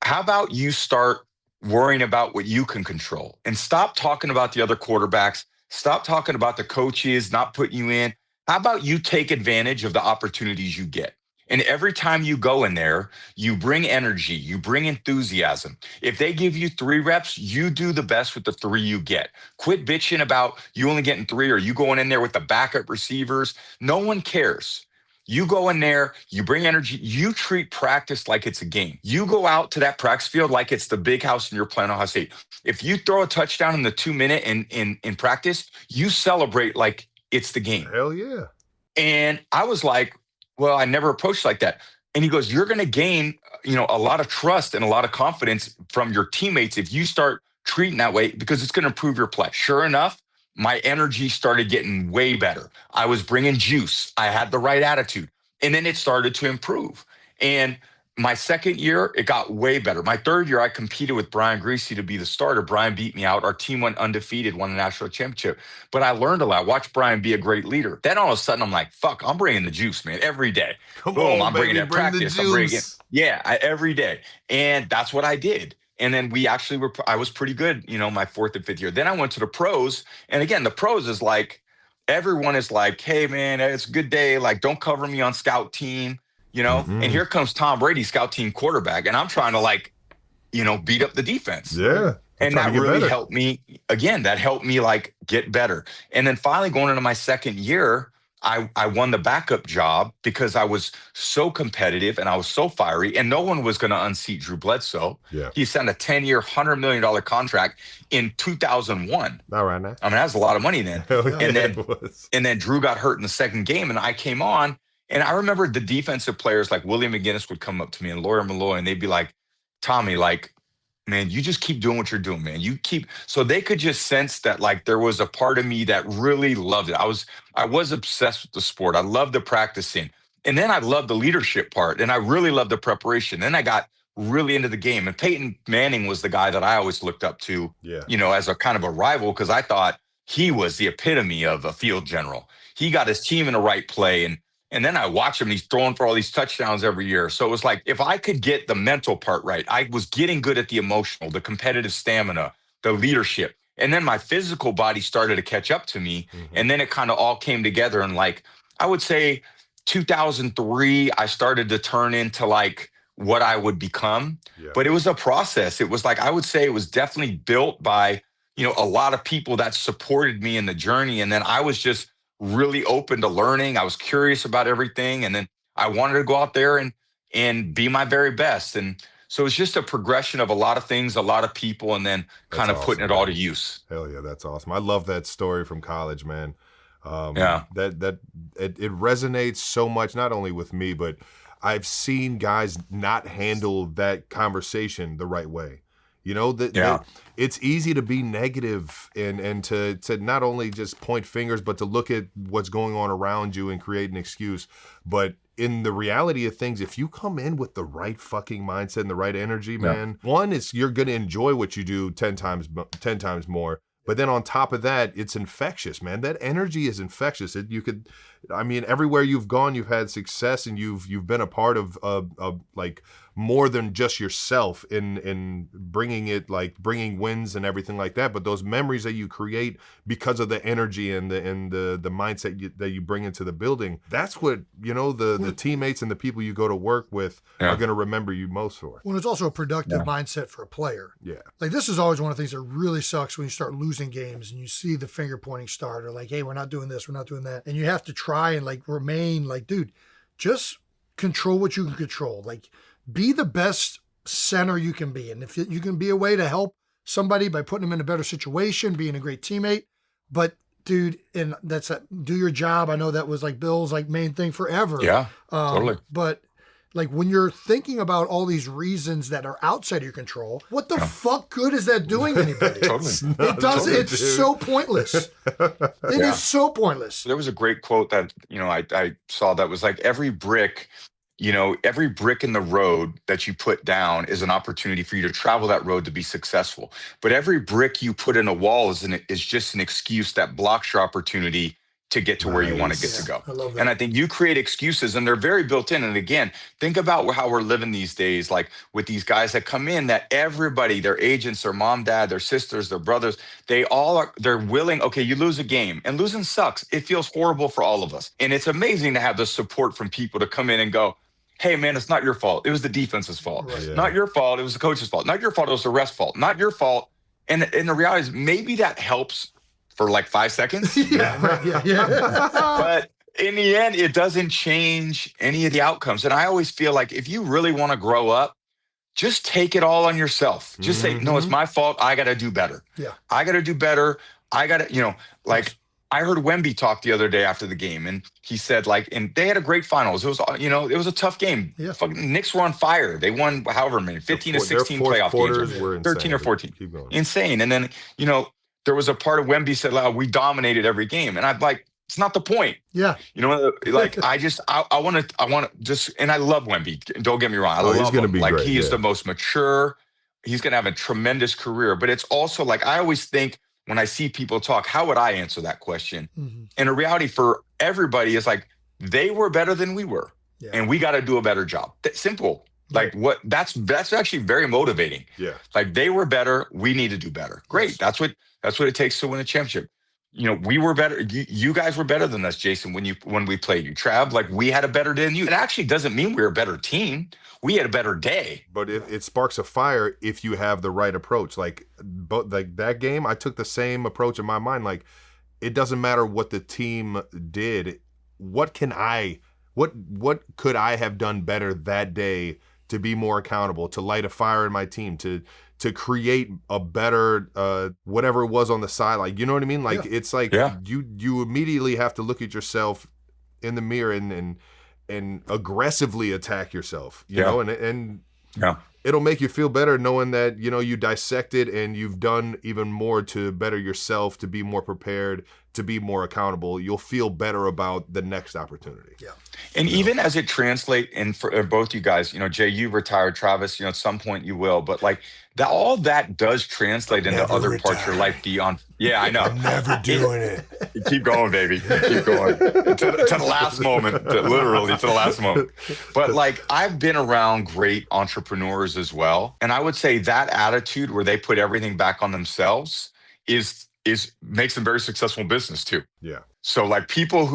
how about you start worrying about what you can control and stop talking about the other quarterbacks? Stop talking about the coaches not putting you in. How about you take advantage of the opportunities you get? And every time you go in there, you bring energy, you bring enthusiasm. If they give you 3 reps, you do the best with the 3 you get. Quit bitching about you only getting 3 or you going in there with the backup receivers. No one cares. You go in there, you bring energy, you treat practice like it's a game. You go out to that practice field like it's the big house and you're playing Ohio State. If you throw a touchdown in the 2-minute in practice, you celebrate like it's the game. Hell yeah. And I was like, well, I never approached like that. And he goes, you're going to gain, a lot of trust and a lot of confidence from your teammates if you start treating that way because it's going to improve your play. Sure enough, my energy started getting way better. I was bringing juice. I had the right attitude. And then it started to improve. And my second year, it got way better. My third year, I competed with Brian Greasy to be the starter. Brian beat me out. Our team went undefeated, won a national championship. But I learned a lot. I watched Brian be a great leader. Then all of a sudden, I'm like, fuck, I'm bringing the juice, man, every day. Come Boom, on, I'm bringing baby, that bring the practice. I'm bringing juice. every day. And that's what I did. And then I was pretty good, my 4th and 5th year. Then I went to the pros. And again, the pros is like, everyone is like, hey, man, it's a good day. Like, don't cover me on scout team. And here comes Tom Brady, scout team quarterback, and I'm trying to beat up the defense. Yeah. And that really helped me. Again, that helped me like get better. And then finally going into my second year, I won the backup job because I was so competitive and I was so fiery and no one was going to unseat Drew Bledsoe. Yeah. He signed a 10-year, $100 million contract in 2001. All right now. I mean, that's a lot of money then. Hell yeah, and then Drew got hurt in the second game and I came on. And I remember the defensive players like William McGinnis would come up to me and Lawyer Malloy, and they'd be like, Tommy, like, man, you just keep doing what you're doing, man. So they could just sense that like there was a part of me that really loved it. I was obsessed with the sport. I loved the practicing. And then I loved the leadership part. And I really loved the preparation. Then I got really into the game. And Peyton Manning was the guy that I always looked up to, as a kind of a rival, because I thought he was the epitome of a field general. He got his team in the right play. And then I watch him, and he's throwing for all these touchdowns every year. So it was like, if I could get the mental part right, I was getting good at the emotional, the competitive stamina, the leadership. And then my physical body started to catch up to me. And then it kind of all came together. And like, I would say 2003, I started to turn into like what I would become. Yeah. But it was a process. It was like, I would say it was definitely built by, a lot of people that supported me in the journey. And then I was just really open to learning. I was curious about everything. And then I wanted to go out there and be my very best. And so it's just a progression of a lot of things, a lot of people, and then kind of putting it all to use. Hell yeah, that's awesome. I love that story from college, man. That it resonates so much, not only with me, but I've seen guys not handle that conversation the right way. It's easy to be negative and to not only just point fingers, but to look at what's going on around you and create an excuse. But in the reality of things, if you come in with the right fucking mindset and the right energy, man, one is you're going to enjoy what you do 10 times more. But then on top of that, it's infectious, man. That energy is infectious. Everywhere you've gone, you've had success, and you've been a part of like more than just yourself in bringing wins and everything like that. But those memories that you create because of the energy and the mindset that you bring into the building, that's what the teammates and the people you go to work with are going to remember you most for. Well, it's also a productive mindset for a player. Yeah, like this is always one of the things that really sucks when you start losing games and you see the finger pointing start or like, hey, we're not doing this, we're not doing that, and you have to try and like remain like, dude, just control what you can control. Like, be the best center you can be. And if you can be a way to help somebody by putting them in a better situation, being a great teammate. But dude, and do your job. I know that was like Bill's like main thing forever. Yeah, totally. But like when you're thinking about all these reasons that are outside of your control, what the fuck good is that doing anybody? Totally. It does. It's so pointless. It is so pointless. There was a great quote that, I saw that was like every brick in the road that you put down is an opportunity for you to travel that road to be successful. But every brick you put in a wall is just an excuse that blocks your opportunity to get to where you want to get to go. I love that. And I think you create excuses and they're very built in. And again, think about how we're living these days, like with these guys that come in, that everybody, their agents, their mom, dad, their sisters, their brothers, they're willing. Okay, you lose a game and losing sucks. It feels horrible for all of us. And it's amazing to have the support from people to come in and go, hey man, it's not your fault. It was the defense's fault. Right. Yeah. Not your fault. It was the coach's fault. Not your fault. It was the ref's fault. Not your fault. And the reality is maybe that helps for like 5 seconds. Yeah, right. Yeah. But in the end, it doesn't change any of the outcomes. And I always feel like if you really want to grow up, just take it all on yourself. Just say, no, it's my fault. I got to do better. Yeah. I got to do better. I got to, I heard Wemby talk the other day after the game, and he said, and they had a great finals. It was, it was a tough game. Yeah. Fucking Knicks were on fire. They won however many, 15 to 16 playoff games. Were 13 or 14. Keep going. Insane. And then, there was a part of Wemby said, we dominated every game. And I'm like, it's not the point. Yeah. I want to just, and I love Wemby. Don't get me wrong. I love he's gonna him. be Like, great, he is yeah. the most mature. He's going to have a tremendous career. But it's also like, I always think when I see people talk, how would I answer that question? Mm-hmm. And the reality for everybody is like, they were better than we were. Yeah. And we got to do a better job. That's simple. Like that's actually very motivating. Yeah. Like they were better. We need to do better. Great. Yes. That's what it takes to win a championship. We were better. You guys were better than us, Jason, when we played you. Trav, like we had a better day than you. It actually doesn't mean we're a better team. We had a better day. But it sparks a fire if you have the right approach. Like that game, I took the same approach in my mind. Like, it doesn't matter what the team did. What could I have done better that day to be more accountable, to light a fire in my team, to create a better whatever it was on the side? Like, you know what I mean? Like, it's like you immediately have to look at yourself in the mirror and aggressively attack yourself, you know, and it'll make you feel better knowing that, you dissected and you've done even more to better yourself, to be more prepared, to be more accountable. You'll feel better about the next opportunity. Yeah. And even as it translates, and for both you guys, Jay, you retired, Travis, at some point you will, but like all that does translate into other parts of your life beyond. Yeah, I know. I'm never doing it. Keep going, baby. Keep going to the last moment, literally to the last moment. But like, I've been around great entrepreneurs as well. And I would say that attitude where they put everything back on themselves makes them very successful in business too. Yeah. So like people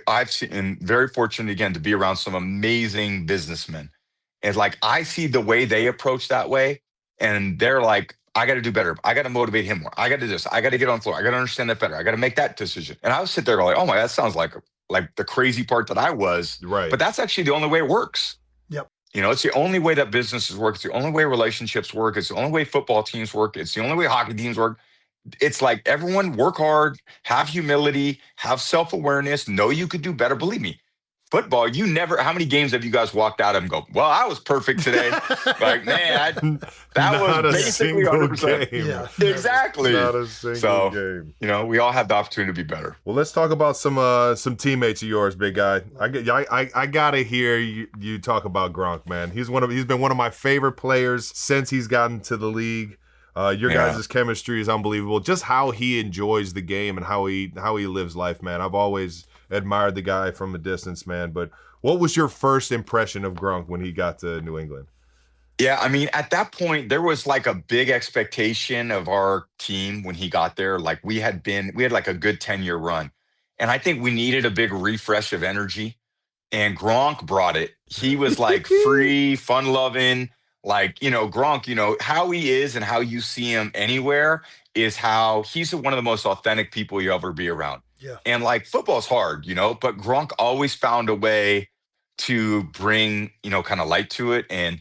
I've seen, and very fortunate again to be around some amazing businessmen. And like, I see the way they approach that way, and they're like, I got to do better. I got to motivate him more. I got to do this. I got to get on the floor. I got to understand that better. I got to make that decision. And I would sit there going, oh my, that sounds like the crazy part that I was. Right. But that's actually the only way it works. Yep. It's the only way that businesses work. It's the only way relationships work. It's the only way football teams work. It's the only way hockey teams work. It's like everyone work hard, have humility, have self-awareness, know you could do better. Believe me, football, how many games have you guys walked out of and go, well, I was perfect today. Like, man, that was basically 100%. Game. Yeah. Exactly. Not a single game. We all have the opportunity to be better. Well, let's talk about some teammates of yours, big guy. I gotta hear you talk about Gronk, man. He's been one of my favorite players since he's gotten to the league. Your guys' chemistry is unbelievable. Just how he enjoys the game and how he lives life, man. I've always admired the guy from a distance, man. But what was your first impression of Gronk when he got to New England? Yeah, I mean, at that point, there was like a big expectation of our team when he got there. Like we had like a good 10-year run. And I think we needed a big refresh of energy. And Gronk brought it. He was like free, fun-loving. Like, Gronk, how he is and how you see him anywhere is how he's one of the most authentic people you ever be around. Yeah. And like football's hard, but Gronk always found a way to bring, kind of light to it. And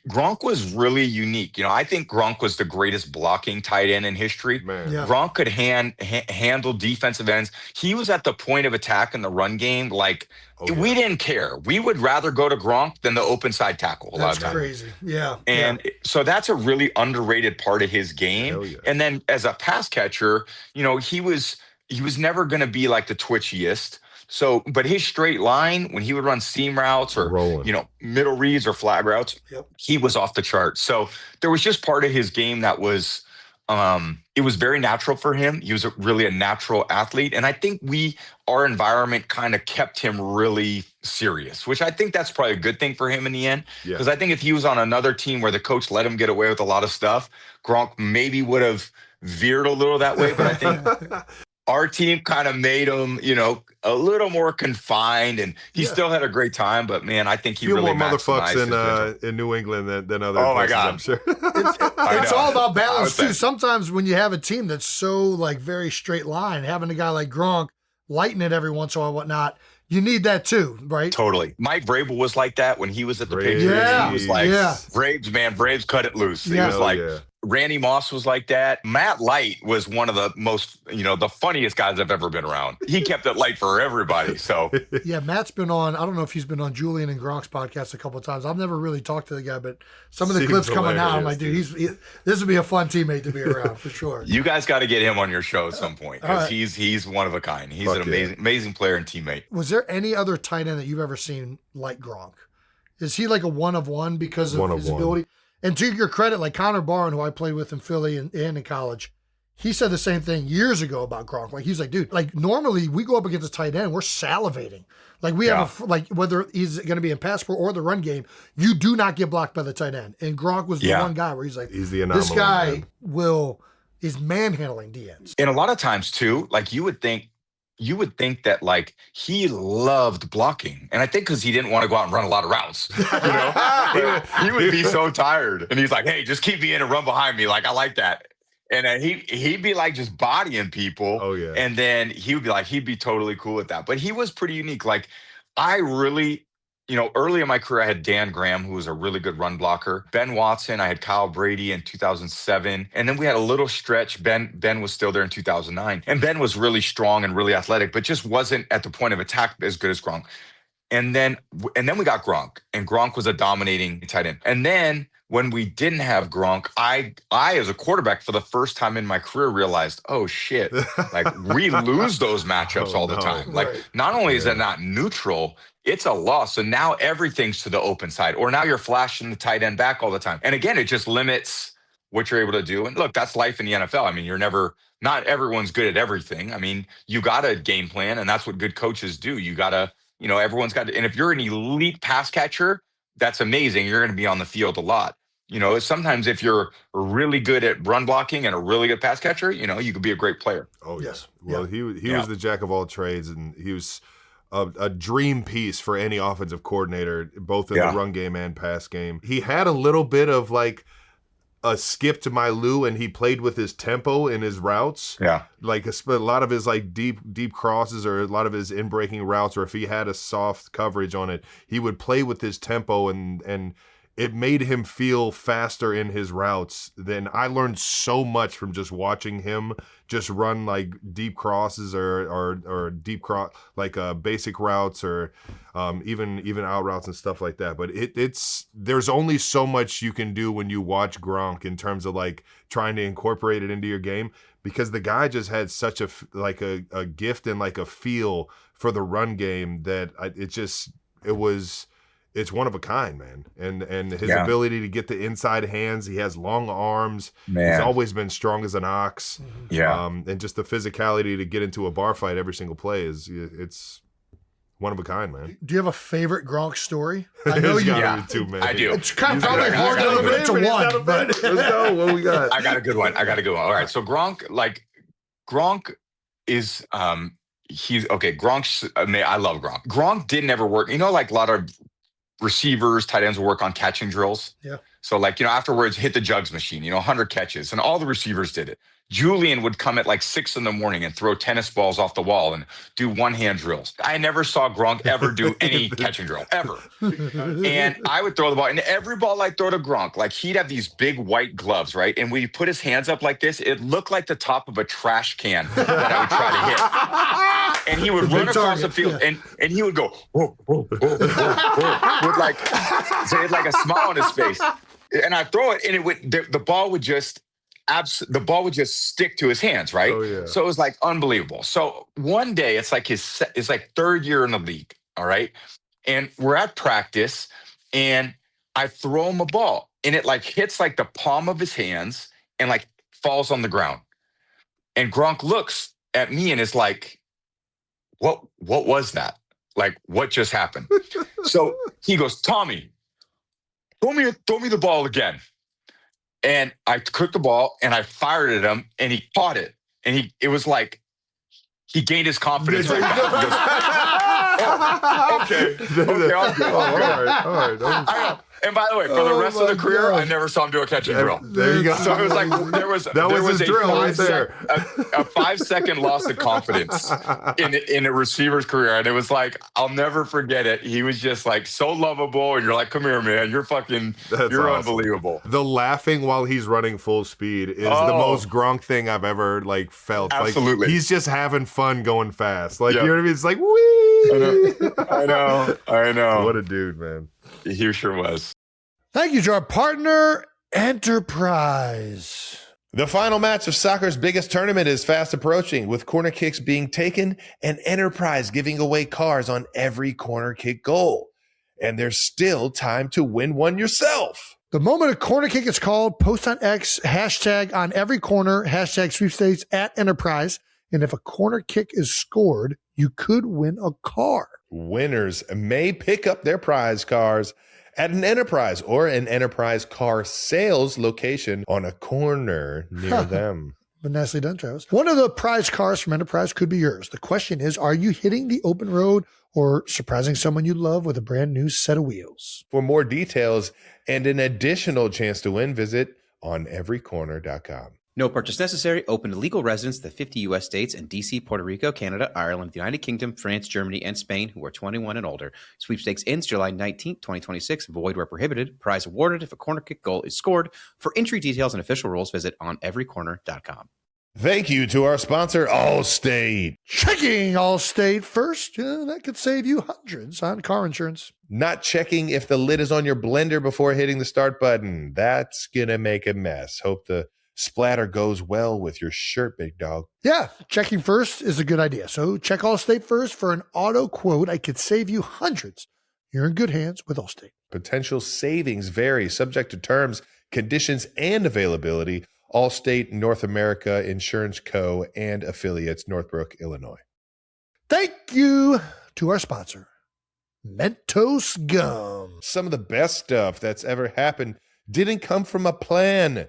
Gronk was really unique. I think Gronk was the greatest blocking tight end in history. Man. Yeah. Gronk could handle defensive ends. He was at the point of attack in the run game. Like, we didn't care. We would rather go to Gronk than the open side tackle a lot That's of times. crazy. Yeah. And so that's a really underrated part of his game. Hell yeah. And then as a pass catcher, he was never going to be like the twitchiest. So, but his straight line, when he would run seam routes or, Rolling. middle reads or flag routes, Yep. he was off the chart. So there was just part of his game that was, it was very natural for him. He was really a natural athlete. And I think our environment kind of kept him really serious, which I think that's probably a good thing for him in the end. Yeah. Because I think if he was on another team where the coach let him get away with a lot of stuff, Gronk maybe would have veered a little that way. But I think our team kind of made him, a little more confined, and he still had a great time. But man, I think he Few really more maximized his potential. motherfucks in New England than other Oh my places, God. I'm sure. It's all about balance I would too. say. Sometimes when you have a team that's so like very straight line, having a guy like Gronk lighten it every once in a while, and whatnot, you need that too, right? Totally. Mike Vrabel was like that when he was at the Vrabel. Patriots. Yeah. He was like, Yeah. Braves cut it loose. He Yeah. was Hell like, yeah. Randy Moss was like that. Matt Light was one of the most, the funniest guys I've ever been around. He kept it light for everybody. So Yeah, Matt's been on, I don't know if he's been on Julian and Gronk's podcast a couple of times. I've never really talked to the guy, but some of the Seems clips coming out, I'm hilarious, like, dude, this would be a fun teammate to be around for sure. you guys got to get him on your show at some point because All right. he's one of a kind. He's Fuck an yeah. amazing player and teammate. Was there any other tight end that you've ever seen like Gronk? Is he like a one of one because of One of his one. ability? And to your credit, like Connor Barron, who I played with in Philly and in college, he said the same thing years ago about Gronk. Like, he's like, dude, like normally we go up against a tight end, we're salivating. Like we have like whether he's going to be in pass pro or the run game, you do not get blocked by the tight end. And Gronk was the one guy where he's like, He's the anomaly, this guy man. is manhandling DNs. And a lot of times too, like you would think that like he loved blocking. And I think because he didn't want to go out and run a lot of routes, he would be so tired. And he's like, hey, just keep me in and run behind me. Like, I like that. And then he'd be like just bodying people. Oh, yeah. And then he would be like, he'd be totally cool with that. But he was pretty unique. Like I really, early in my career, I had Dan Graham, who was a really good run blocker. Ben Watson, I had Kyle Brady in 2007. And then we had a little stretch. Ben was still there in 2009. And Ben was really strong and really athletic, but just wasn't at the point of attack as good as Gronk. And then we got Gronk, and Gronk was a dominating tight end. And then when we didn't have Gronk, I as a quarterback for the first time in my career realized, oh shit, like we lose those matchups all the time. Like not only is it not neutral, it's a loss. So now everything's to the open side, or now you're flashing the tight end back all the time. And again, it just limits what you're able to do. And look, that's life in the NFL. I mean, not everyone's good at everything. I mean, you got a game plan, and that's what good coaches do. You got to, everyone's got to, and if you're an elite pass catcher, that's amazing. You're going to be on the field a lot. Sometimes if you're really good at run blocking and a really good pass catcher, you could be a great player. Oh, Yes. Well, he was the jack of all trades, and he was a dream piece for any offensive coordinator, both in the run game and pass game. He had a little bit of like a skip to my Lou, and he played with his tempo in his routes. Yeah. Like a lot of his like deep crosses, or a lot of his in-breaking routes, or if he had a soft coverage on it, he would play with his tempo, and it made him feel faster in his routes. Then I learned so much from just watching him just run like deep crosses or deep cross, like basic routes, or even out routes and stuff like that. But there's only so much you can do when you watch Gronk in terms of like trying to incorporate it into your game, because the guy just had such a gift and like a feel for the run game that it's one of a kind, man. And his ability to get the inside hands, he has long arms. Man. He's always been strong as an ox. Yeah. And just the physicality to get into a bar fight every single play it's one of a kind, man. Do you have a favorite Gronk story? I know There's you. gotta be too many. I do. It's kind of probably I hard to got limit it to one, but Let's go. What we got? I got a good one. All right. So Gronk is he's okay. I love Gronk. Gronk didn't ever work. Like a lot of receivers, tight ends will work on catching drills. Yeah. So like, afterwards hit the jugs machine, 100 catches, and all the receivers did it. Julian would come at like 6 a.m. and throw tennis balls off the wall and do one-hand drills. I never saw Gronk ever do any catching drill, ever. And I would throw the ball, and every ball I'd throw to Gronk, like he'd have these big white gloves, right? And when he put his hands up like this, it looked like the top of a trash can that I would try to hit. And he would run across the field, and he would go, whoa, whoa, whoa, whoa, whoa, with like, so he had like a smile on his face. And I'd throw it, and it would, the ball would just stick to his hands, right? Oh, yeah. So it was like unbelievable. So one day, it's like it's like third year in the league, all right? And we're at practice, and I throw him a ball, and it like hits like the palm of his hands and like falls on the ground. And Gronk looks at me and is like, what was that? Like, what just happened? So he goes, Tommy, throw me the ball again. And I took the ball and I fired at him, and he caught it. And it was like he gained his confidence right back. He goes, okay, I'm good. All right. And by the way, for the rest of the career, I never saw him do a catch and drill. There you go. So it was like there was his drill right there. a 5-second loss of confidence in a receiver's career, and it was like I'll never forget it. He was just like so lovable, and you're like, "Come here, man, you're That's awesome. unbelievable." The laughing while he's running full speed is the most Gronk thing I've ever like felt. Absolutely. Like, he's just having fun going fast. Like, Yep. you know what I mean? It's like, wee. I know. What a dude, man. He sure was. Thank you to our partner, Enterprise. The final match of soccer's biggest tournament is fast approaching, with corner kicks being taken and Enterprise giving away cars on every corner kick goal. And there's still time to win one yourself. The moment a corner kick is called, post on X, hashtag on every corner, hashtag sweepstakes at Enterprise. And if a corner kick is scored, you could win a car. Winners may pick up their prize cars at an Enterprise or an Enterprise car sales location on a corner near them. But nicely done, Travis. One of the prize cars from Enterprise could be yours. The question is, are you hitting the open road or surprising someone you love with a brand new set of wheels? For more details and an additional chance to win, visit oneverycorner.com. No purchase necessary. Open to legal residents of the 50 U.S. states and D.C., Puerto Rico, Canada, Ireland, the United Kingdom, France, Germany, and Spain who are 21 and older. Sweepstakes ends July 19, 2026. Void where prohibited. Prize awarded if a corner kick goal is scored. For entry details and official rules, visit oneverycorner.com. Thank you to our sponsor, Allstate. Checking Allstate first. That could save you hundreds on car insurance. Not checking if the lid is on your blender before hitting the start button. That's going to make a mess. Hope the splatter goes well with your shirt, big dog. Yeah, checking first is a good idea. So check Allstate first for an auto quote. I could save you hundreds. You're in good hands with Allstate. Potential savings vary, subject to terms, conditions, and availability. Allstate North America Insurance Co. and affiliates, Northbrook, Illinois. Thank you to our sponsor, Mentos Gum. Some of the best stuff that's ever happened didn't come from a plan.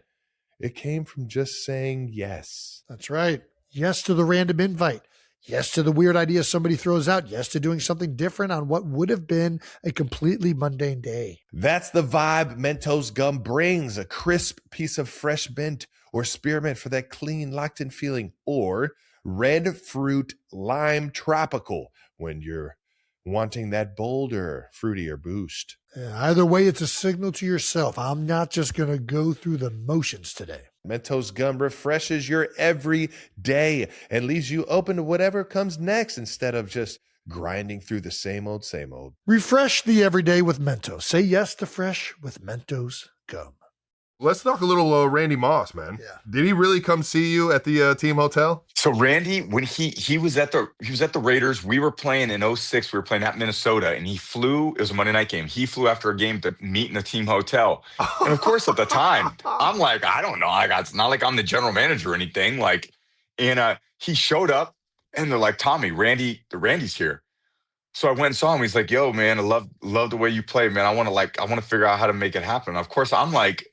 It came from just saying yes. That's right. Yes to the random invite. Yes to the weird idea somebody throws out. Yes to doing something different on what would have been a completely mundane day. That's the vibe Mentos Gum brings. A crisp piece of fresh mint or spearmint for that clean, locked-in feeling. Or red fruit lime tropical when you're wanting that bolder, fruitier boost. Either way, it's a signal to yourself. I'm not just going to go through the motions today. Mentos Gum refreshes your every day and leaves you open to whatever comes next instead of just grinding through the same old, same old. Refresh the everyday with Mentos. Say yes to fresh with Mentos Gum. Let's talk a little Randy Moss, man. Yeah. Did he really come see you at the team hotel? So Randy, when he was at the Raiders, we were playing in 2006. We were playing at Minnesota, and he flew. It was a Monday night game. He flew after a game to meet in the team hotel. And of course, at the time, I'm like, I don't know. It's not like I'm the general manager or anything. And he showed up, and they're like, Tommy, Randy's here. So I went and saw him. He's like, Yo, man, I love the way you play, man. I want to figure out how to make it happen. Of course, I'm like,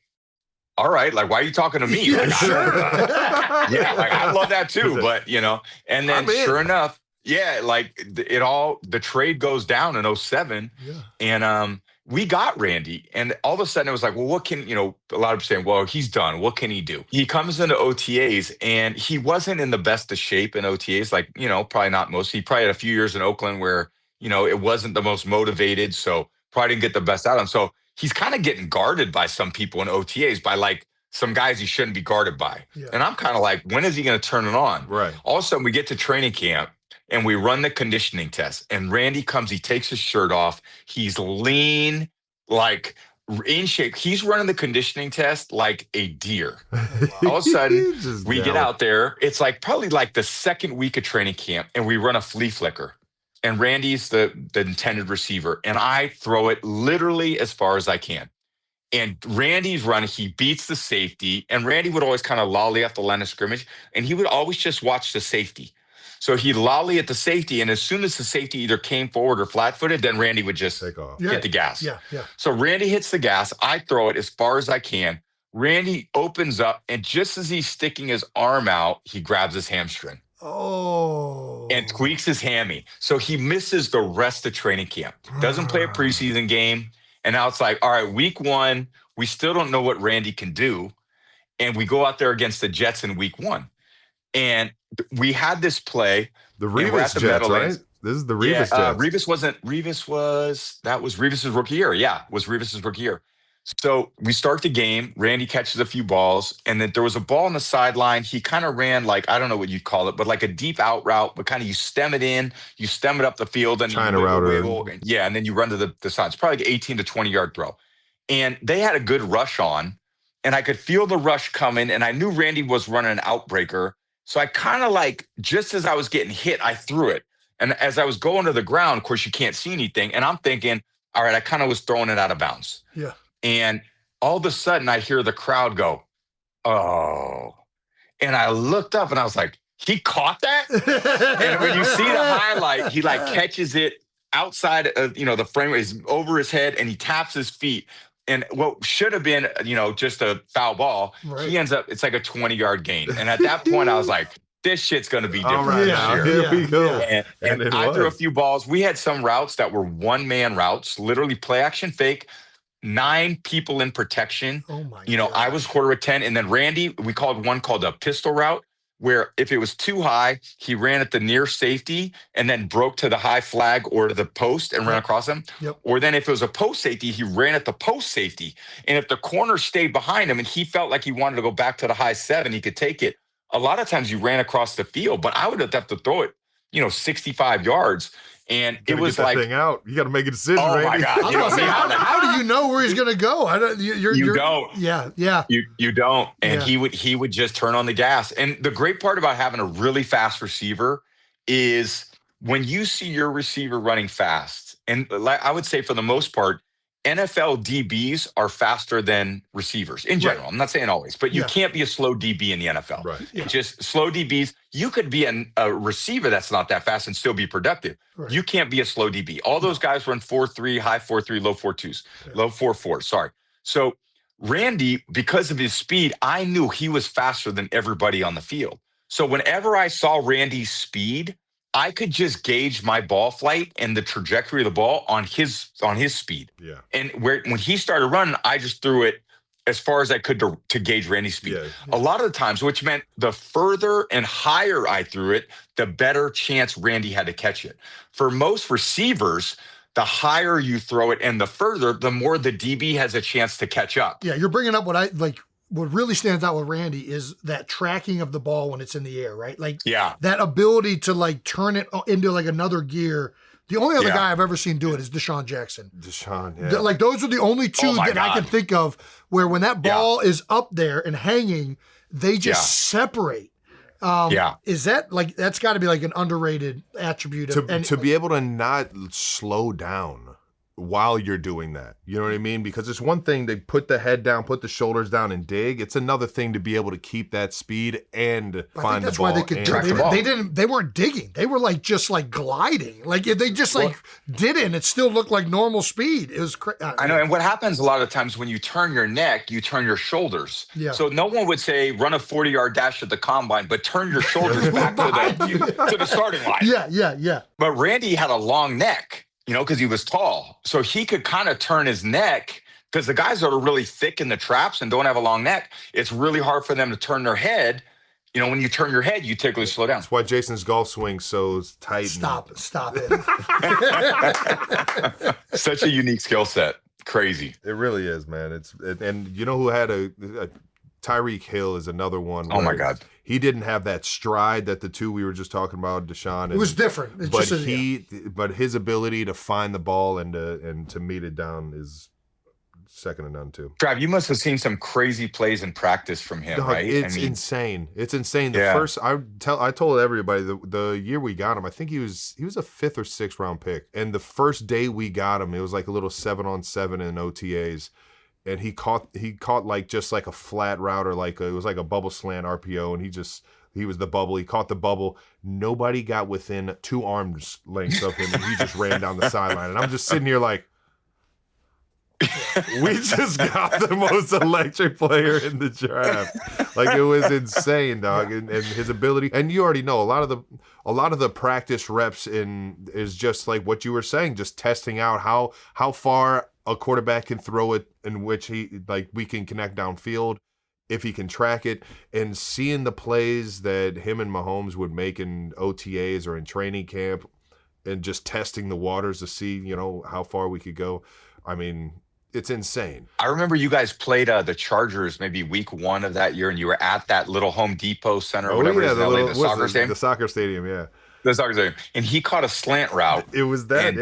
all right, like, why are you talking to me? Like, Sure. yeah, like, I love that too, but and then sure enough, yeah, like the trade goes down in 2007, Yeah. and we got Randy, and all of a sudden it was like, well, what can, a lot of people saying, well, he's done. What can he do? He comes into OTAs, and he wasn't in the best of shape in OTAs, like, probably not most. He probably had a few years in Oakland where, it wasn't the most motivated, so probably didn't get the best out of him. So he's kind of getting guarded by some people in OTAs, by like some guys he shouldn't be guarded by. Yeah. And I'm kind of like, when is he going to turn it on? Right. All of a sudden we get to training camp, and we run the conditioning test, and Randy comes, he takes his shirt off. He's lean, like in shape. He's running the conditioning test like a deer. All of a sudden, we get out there. It's like probably like the second week of training camp, and we run a flea flicker. And Randy's the intended receiver, and I throw it literally as far as I can. And Randy's running, he beats the safety, and Randy would always kind of lolly off the line of scrimmage, and he would always just watch the safety. So he'd lolly at the safety, and as soon as the safety either came forward or flat-footed, then Randy would just take off, hit the gas. Yeah. So Randy hits the gas. I throw it as far as I can. Randy opens up, and just as he's sticking his arm out, he grabs his hamstring. Oh. And tweaks his hammy. So he misses the rest of training camp. Doesn't play a preseason game. And now it's like, all right, week 1, we still don't know what Randy can do. And we go out there against the Jets in week 1. And we had this play. The Revis Jets, right? This is the Revis Jets. That was Revis's rookie year. Yeah, it was Revis's rookie year. So we start the game. Randy catches a few balls, and then there was a ball on the sideline. He kind of ran like, I don't know what you'd call it, but like a deep out route, but kind of you stem it in, you stem it up the field, and China wiggle, and then you run to the side. It's probably like an 18 to 20-yard throw. And they had a good rush on, and I could feel the rush coming, and I knew Randy was running an outbreaker. So I kind of like, just as I was getting hit, I threw it. And as I was going to the ground, of course, you can't see anything. And I'm thinking, all right, I kind of was throwing it out of bounds. Yeah. And all of a sudden I hear the crowd go, oh. And I looked up and I was like, he caught that? And when you see the highlight, he like catches it outside of, the frame, is over his head, and he taps his feet. And what should have been, just a foul ball, He ends up, it's like a 20-yard gain. And at that point, I was like, this shit's going to be different this year. Here we go. And I threw a few balls. We had some routes that were one-man routes, literally play action fake, 9 people in protection. Oh my God. I was quarterback 10. And then Randy, we called one called a pistol route, where if it was too high, he ran at the near safety and then broke to the high flag or the post and ran across him. Yep. Or then if it was a post safety, he ran at the post safety. And if the corner stayed behind him and he felt like he wanted to go back to the high 7, he could take it. A lot of times you ran across the field, but I would have to throw it, 65 yards. And it was get that like, thing out. You got to make a decision, oh Randy. my God. I was gonna say, how do you know where he's going to go? You don't. Yeah. You don't. And Yeah. he would just turn on the gas. And the great part about having a really fast receiver is when you see your receiver running fast, and like I would say for the most part, NFL DBs are faster than receivers in general. Right. I'm not saying always, but you can't be a slow DB in the NFL. Right. Yeah. Just slow DBs. You could be a receiver that's not that fast and still be productive. Right. You can't be a slow DB. All those guys run 4.3, high 4.3, low 4.2s, low 4.4. Sorry. So Randy, because of his speed, I knew he was faster than everybody on the field. So whenever I saw Randy's speed, I could just gauge my ball flight and the trajectory of the ball on his speed. Yeah. And when he started running, I just threw it as far as I could to gauge Randy's speed. Yeah. A lot of the times, which meant the further and higher I threw it, the better chance Randy had to catch it. For most receivers, the higher you throw it and the further, the more the DB has a chance to catch up. Yeah, you're bringing up what really stands out with Randy is that tracking of the ball when it's in the air, right? Like that ability to like turn it into like another gear. The only other guy I've ever seen do it is Deshaun Jackson. Like those are the only two that I can think of where when that ball is up there and hanging, they just separate. Is that like, that's got to be like an underrated attribute. To be able to not slow down while you're doing that. You know what I mean? Because it's one thing to put the head down, put the shoulders down and dig. It's another thing to be able to keep that speed and find the ball. Why they could do it. They weren't digging. They were like just like gliding. Like they just did it and it still looked like normal speed. It was I know. And what happens a lot of times when you turn your neck, you turn your shoulders. Yeah. So no one would say run a 40-yard dash at the combine, but turn your shoulders back to the starting line. Yeah. But Randy had a long neck. because he was tall. So he could kind of turn his neck, because the guys that are really thick in the traps and don't have a long neck, it's really hard for them to turn their head. When you turn your head, you typically slow down. That's why Jason's golf swing's so tight. Stop it. Such a unique skill set. Crazy. It really is, man. And you know who had a Tyreek Hill is another one. Oh my God. He didn't have that stride that the two we were just talking about, Deshaun. It was different. But his ability to find the ball and to meet it down is second to none too. Trav, you must have seen some crazy plays in practice from him, right? It's insane. It's insane. First, I told everybody the year we got him, I think he was a 5th or 6th round pick, and the first day we got him, it was like a little 7-on-7 in OTAs, and he caught like just like a flat route, or it was like a bubble slant RPO, and he was the bubble. He caught the bubble. Nobody got within 2 arms lengths of him, and he just ran down the sideline, and I'm just sitting here like, we just got the most electric player in the draft. Like, it was insane, dog. And his ability, and you already know a lot of the practice reps is just like what you were saying, just testing out how far a quarterback can throw it, in which we can connect downfield, if he can track it, and seeing the plays that him and Mahomes would make in OTAs or in training camp, and just testing the waters to see, how far we could go. I mean, it's insane. I remember you guys played the Chargers maybe week 1 of that year, and you were at that little Home Depot Center, or whatever it is in LA, the soccer stadium. The soccer stadium, yeah. The soccer stadium. And he caught a slant route. It was that,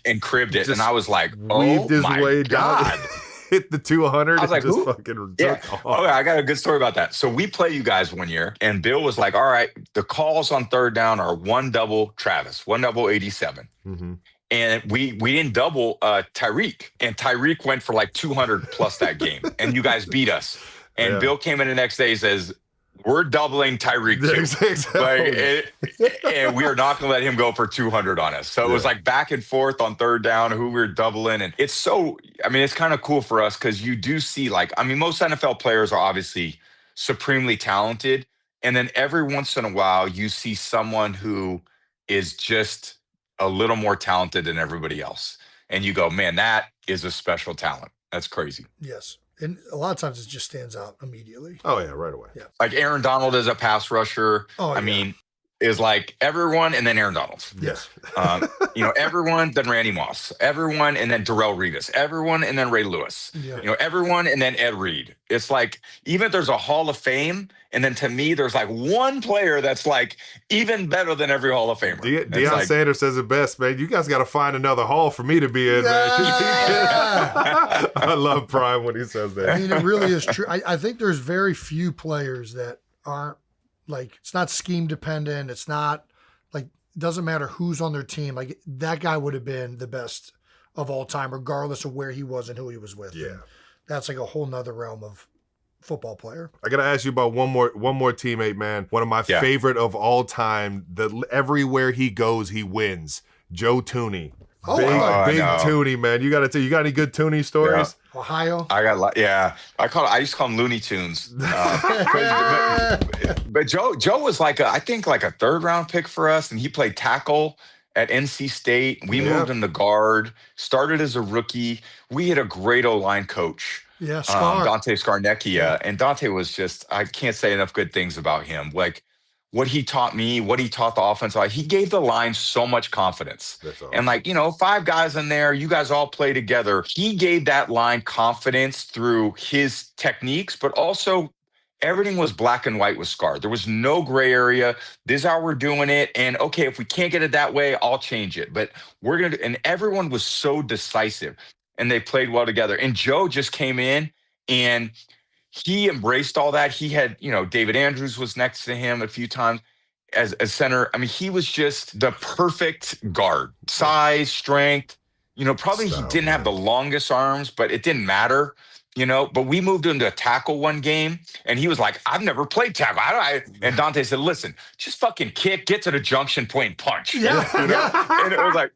and cribbed it. And I was like, weaved his way God. down, hit the 200. I was like, just who? Fucking Okay, I got a good story about that. So we play you guys one year, and Bill was like, all right, the calls on third down are 1 double Travis, 1 double 87. Mm-hmm. And we didn't double Tyreek. And Tyreek went for like 200 plus that game. And you guys beat us. And Bill came in the next day and says, we're doubling Tyreek too. And we are not going to let him go for 200 on us. So it was like back and forth on third down, who we were doubling. And it's it's kind of cool for us, because you do see most NFL players are obviously supremely talented. And then every once in a while, you see someone who is just a little more talented than everybody else. And you go, man, that is a special talent. That's crazy. Yes. And a lot of times it just stands out immediately. Oh, yeah, right away. Yeah. Like Aaron Donald is a pass rusher. I mean, is like everyone and then Aaron Donald. Yes. Everyone, then Randy Moss. Everyone, and then Darrelle Revis. Everyone, and then Ray Lewis. Yeah. Everyone, and then Ed Reed. It's like, even if there's a Hall of Fame, and then to me, there's like one player that's like even better than every Hall of Famer. Deion Sanders says it best, man. You guys got to find another hall for me to be in, man. I love Prime when he says that. I mean, it really is true. I think there's very few players that aren't, like, it's not scheme dependent. It's not like, it doesn't matter who's on their team. Like, that guy would have been the best of all time, regardless of where he was and who he was with. Yeah. And that's like a whole nother realm of football player. I got to ask you about one more teammate, man. One of my favorite of all time. Everywhere he goes, he wins. Joe Thuney. Oh, big Thuney, man. You got any good Thuney stories? Yeah. Ohio. I used to call him Looney Tunes. But Joe was like I think a 3rd round pick for us, and he played tackle at NC State. We moved him to guard. Started as a rookie. We had a great O-line coach. Yeah, Dante Scarnecchia. And Dante was just, I can't say enough good things about him. Like, what he taught me, what he taught the offense, he gave the line so much confidence. Awesome. And 5 guys in there, you guys all play together. He gave that line confidence through his techniques, but also everything was black and white with Scar. There was no gray area. This is how we're doing it. And okay, if we can't get it that way, I'll change it. But we're going to, and everyone was so decisive, and they played well together. And Joe just came in and he embraced all that. He had, David Andrews was next to him a few times as center. I mean, he was just the perfect guard. Size, strength, probably he didn't have the longest arms, but it didn't matter, But we moved him to a tackle one game, and he was like, I've never played tackle. And Dante said, listen, just fucking kick, get to the junction point and punch. Yeah. And it was like,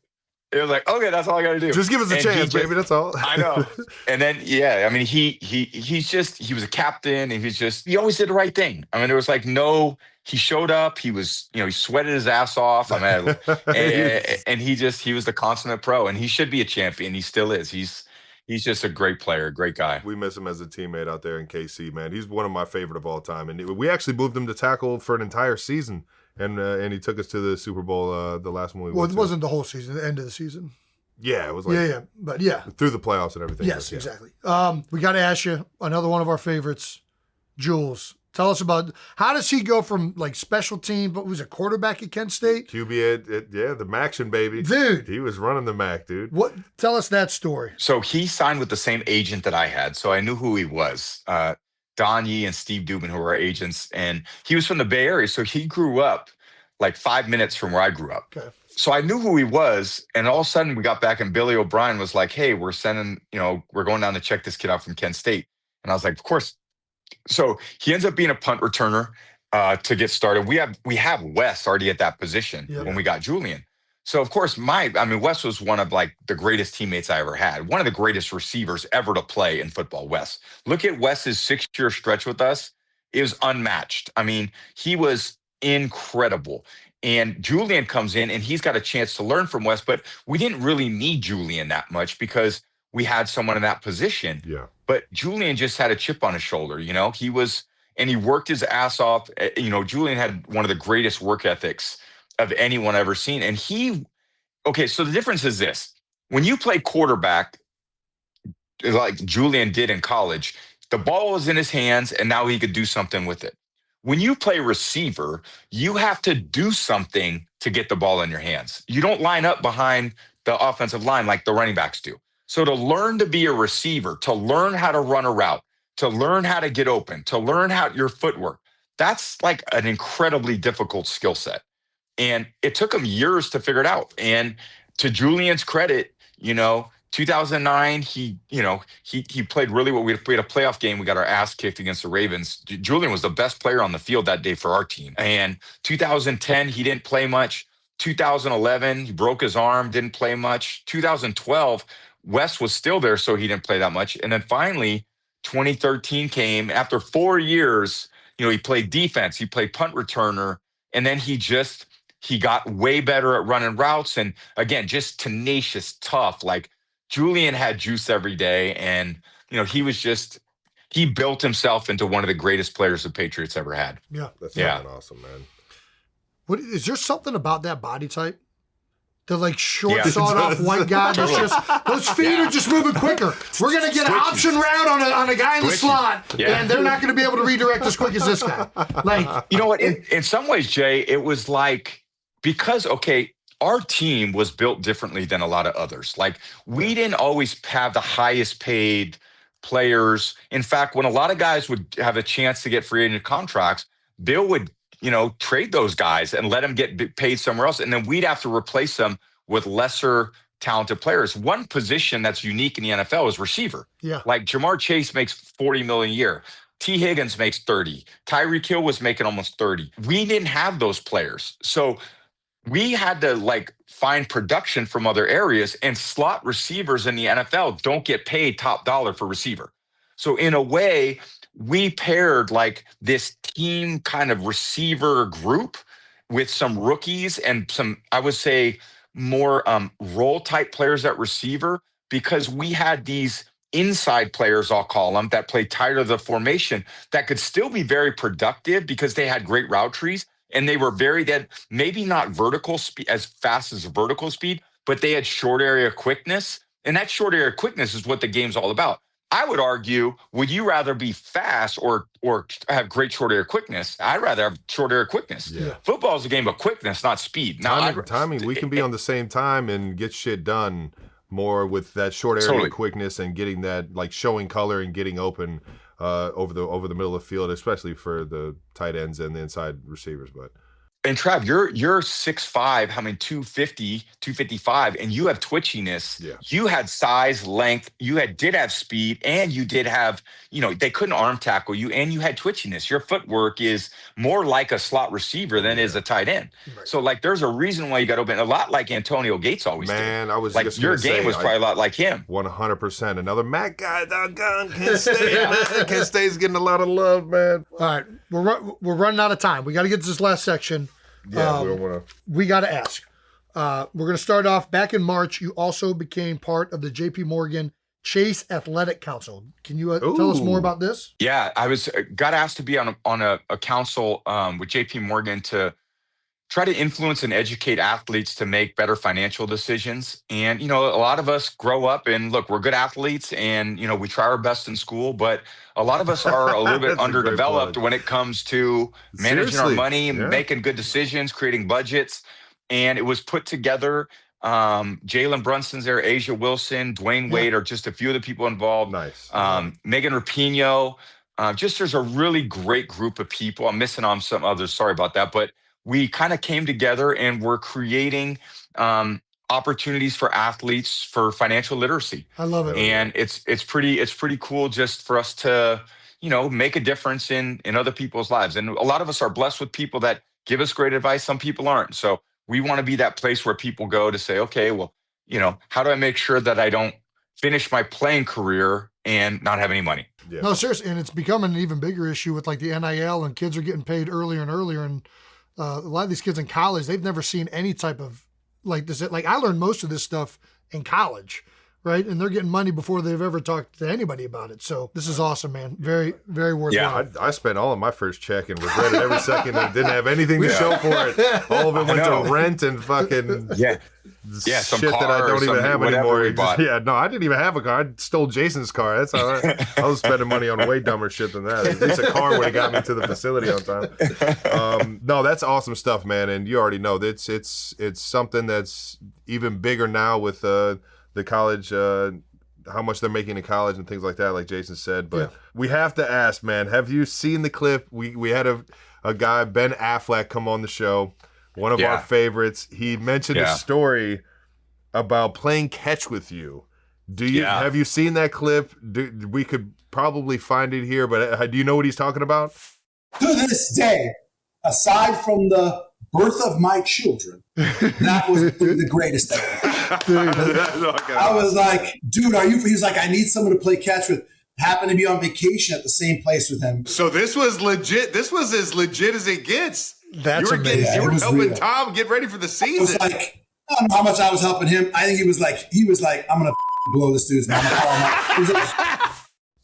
okay, that's all I got to do. Just give us a chance, baby. That's all. I know. And then, he was a captain, and he always did the right thing. I mean, there was like he showed up. He was, he sweated his ass off. I mean, and he was the consummate pro, and he should be a champion. He still is. He's just a great player, great guy. We miss him as a teammate out there in KC, man. He's one of my favorite of all time, and we actually moved him to tackle for an entire season, and he took us to the Super Bowl, the last one we went to. Well, it wasn't the whole season, the end of the season. Yeah, it was like but yeah, through the playoffs and everything. Yes, exactly. We got to ask you another one of our favorites, Jules. Tell us about how does he go from like special team, but was a quarterback at Kent State? QB at the Maction, baby. Dude. He was running the Mac, dude. What? Tell us that story. So he signed with the same agent that I had, so I knew who he was. Don Yee and Steve Dubin, who were our agents, and he was from the Bay Area, so he grew up like 5 minutes from where I grew up. Okay. So I knew who he was, and all of a sudden we got back, and Billy O'Brien was like, "Hey, we're sending, we're going down to check this kid out from Kent State," and I was like, "Of course." So he ends up being a punt returner to get started. We have Wes already at that position when we got Julian. So of course, Wes was one of like the greatest teammates I ever had. One of the greatest receivers ever to play in football. Wes, look at Wes's 6-year stretch with us. It was unmatched. I mean, he was incredible. And Julian comes in and he's got a chance to learn from Wes, but we didn't really need Julian that much because we had someone in that position. Yeah. But Julian just had a chip on his shoulder, he worked his ass off. Julian had one of the greatest work ethics of anyone I've ever seen. And so the difference is this: when you play quarterback, like Julian did in college, the ball was in his hands and now he could do something with it. When you play receiver, you have to do something to get the ball in your hands. You don't line up behind the offensive line like the running backs do. So to learn to be a receiver, to learn how to run a route, to learn how to get open, to learn how your footwork, that's like an incredibly difficult skill set. And it took him years to figure it out. And to Julian's credit, 2009, he played really well. We had a playoff game. We got our ass kicked against the Ravens. Julian was the best player on the field that day for our team. And 2010, he didn't play much. 2011, he broke his arm, didn't play much. 2012, Wes was still there, so he didn't play that much. And then finally, 2013 came. After 4 years, he played defense, he played punt returner, and then he got way better at running routes. And again, just tenacious, tough. Like Julian had juice every day. And, he built himself into one of the greatest players the Patriots ever had. Yeah. That's awesome, man. Is there something about that body type? The like short, sawed-off white guy that's just those feet are just moving quicker. We're gonna get an option route on a guy in the slot, and they're not gonna be able to redirect as quick as this guy. Like, you know what? In some ways, Jay, it was like because our team was built differently than a lot of others. Like we didn't always have the highest paid players. In fact, when a lot of guys would have a chance to get free agent contracts, Bill would trade those guys and let them get paid somewhere else. And then we'd have to replace them with lesser talented players. One position that's unique in the NFL is receiver. Yeah. Like Jamar Chase makes $40 million a year. T. Higgins makes 30. Tyreek Hill was making almost 30. We didn't have those players. So we had to find production from other areas, and slot receivers in the NFL don't get paid top dollar for receiver. So in a way, we paired this team kind of receiver group with some rookies and some, I would say, more role type players at receiver, because we had these inside players, I'll call them, that played tighter to the formation that could still be very productive because they had great route trees and they were maybe not vertical speed as fast as vertical speed, but they had short area quickness. And that short area quickness is what the game's all about. I would argue, would you rather be fast or have great short area quickness? I'd rather have short area quickness. Yeah. Football is a game of quickness, not speed. Now, timing, we can be on the same time and get shit done more with that short area quickness and getting that showing color and getting open over the middle of the field, especially for the tight ends and the inside receivers. But And Trav, you're 6'5", 250, 255, and you have twitchiness. Yeah. You had size, length, did have speed, and you did have, they couldn't arm tackle you, and you had twitchiness. Your footwork is more like a slot receiver than is a tight end. Right. So like there's a reason why you got open, a lot like Antonio Gates always did. Man, I was like just your gonna game say, was probably a lot like him. 100%. Another Mac guy, doggone, Kent State, man. Kent State's getting a lot of love, man. All right, we're running out of time. We got to get to this last section. Yeah, we don't want to. We got to ask. We're going to start off back in March. You also became part of the J.P. Morgan Chase Athletic Council. Can you tell us more about this? Yeah, I got asked to be on a council with J.P. Morgan to try to influence and educate athletes to make better financial decisions. And, a lot of us grow up and look, we're good athletes and, we try our best in school, but a lot of us are a little bit underdeveloped when it comes to managing our money, making good decisions, creating budgets. And it was put together. Jalen Brunson's there, Asia Wilson, Dwayne Wade are just a few of the people involved. Nice. Megan Rapinoe. There's a really great group of people. I'm missing on some others. Sorry about that. But we kind of came together and we're creating opportunities for athletes for financial literacy. I love it. And it's pretty cool just for us to, make a difference in other people's lives. And a lot of us are blessed with people that give us great advice. Some people aren't. So we want to be that place where people go to say, okay, well, how do I make sure that I don't finish my playing career and not have any money? Yeah. No, seriously. And it's becoming an even bigger issue with like the NIL, and kids are getting paid earlier and earlier. And a lot of these kids in college, they've never seen any type of like this. Like I learned most of this stuff in college, right? And they're getting money before they've ever talked to anybody about it. So this is awesome, man. Very, very worthwhile. Yeah, I spent all of my first check and regretted every second and didn't have anything to show for it. All of it went to rent and fucking some shit car that I don't even have anymore. No, I didn't even have a car. I stole Jason's car. That's all right. I was spending money on way dumber shit than that. At least a car would have got me to the facility on time. No, that's awesome stuff, man. And you already know it's something that's even bigger now with the college, how much they're making in college and things like that, like Jason said. But we have to ask, man, have you seen the clip? We had a guy, Ben Affleck, come on the show, one of our favorites. He mentioned a story about playing catch with you. Have you seen that clip? We could probably find it here, but do you know what he's talking about? To this day, aside from the birth of my children, that was the greatest ever. I was like, dude, are you? He's like, I need someone to play catch with. Happened to be on vacation at the same place with him. So this was legit. This was as legit as it gets. That's amazing. You were helping real. Tom get ready for the season. It was like, I don't know how much I was helping him. I think he was like, I'm gonna blow this dude's mouth.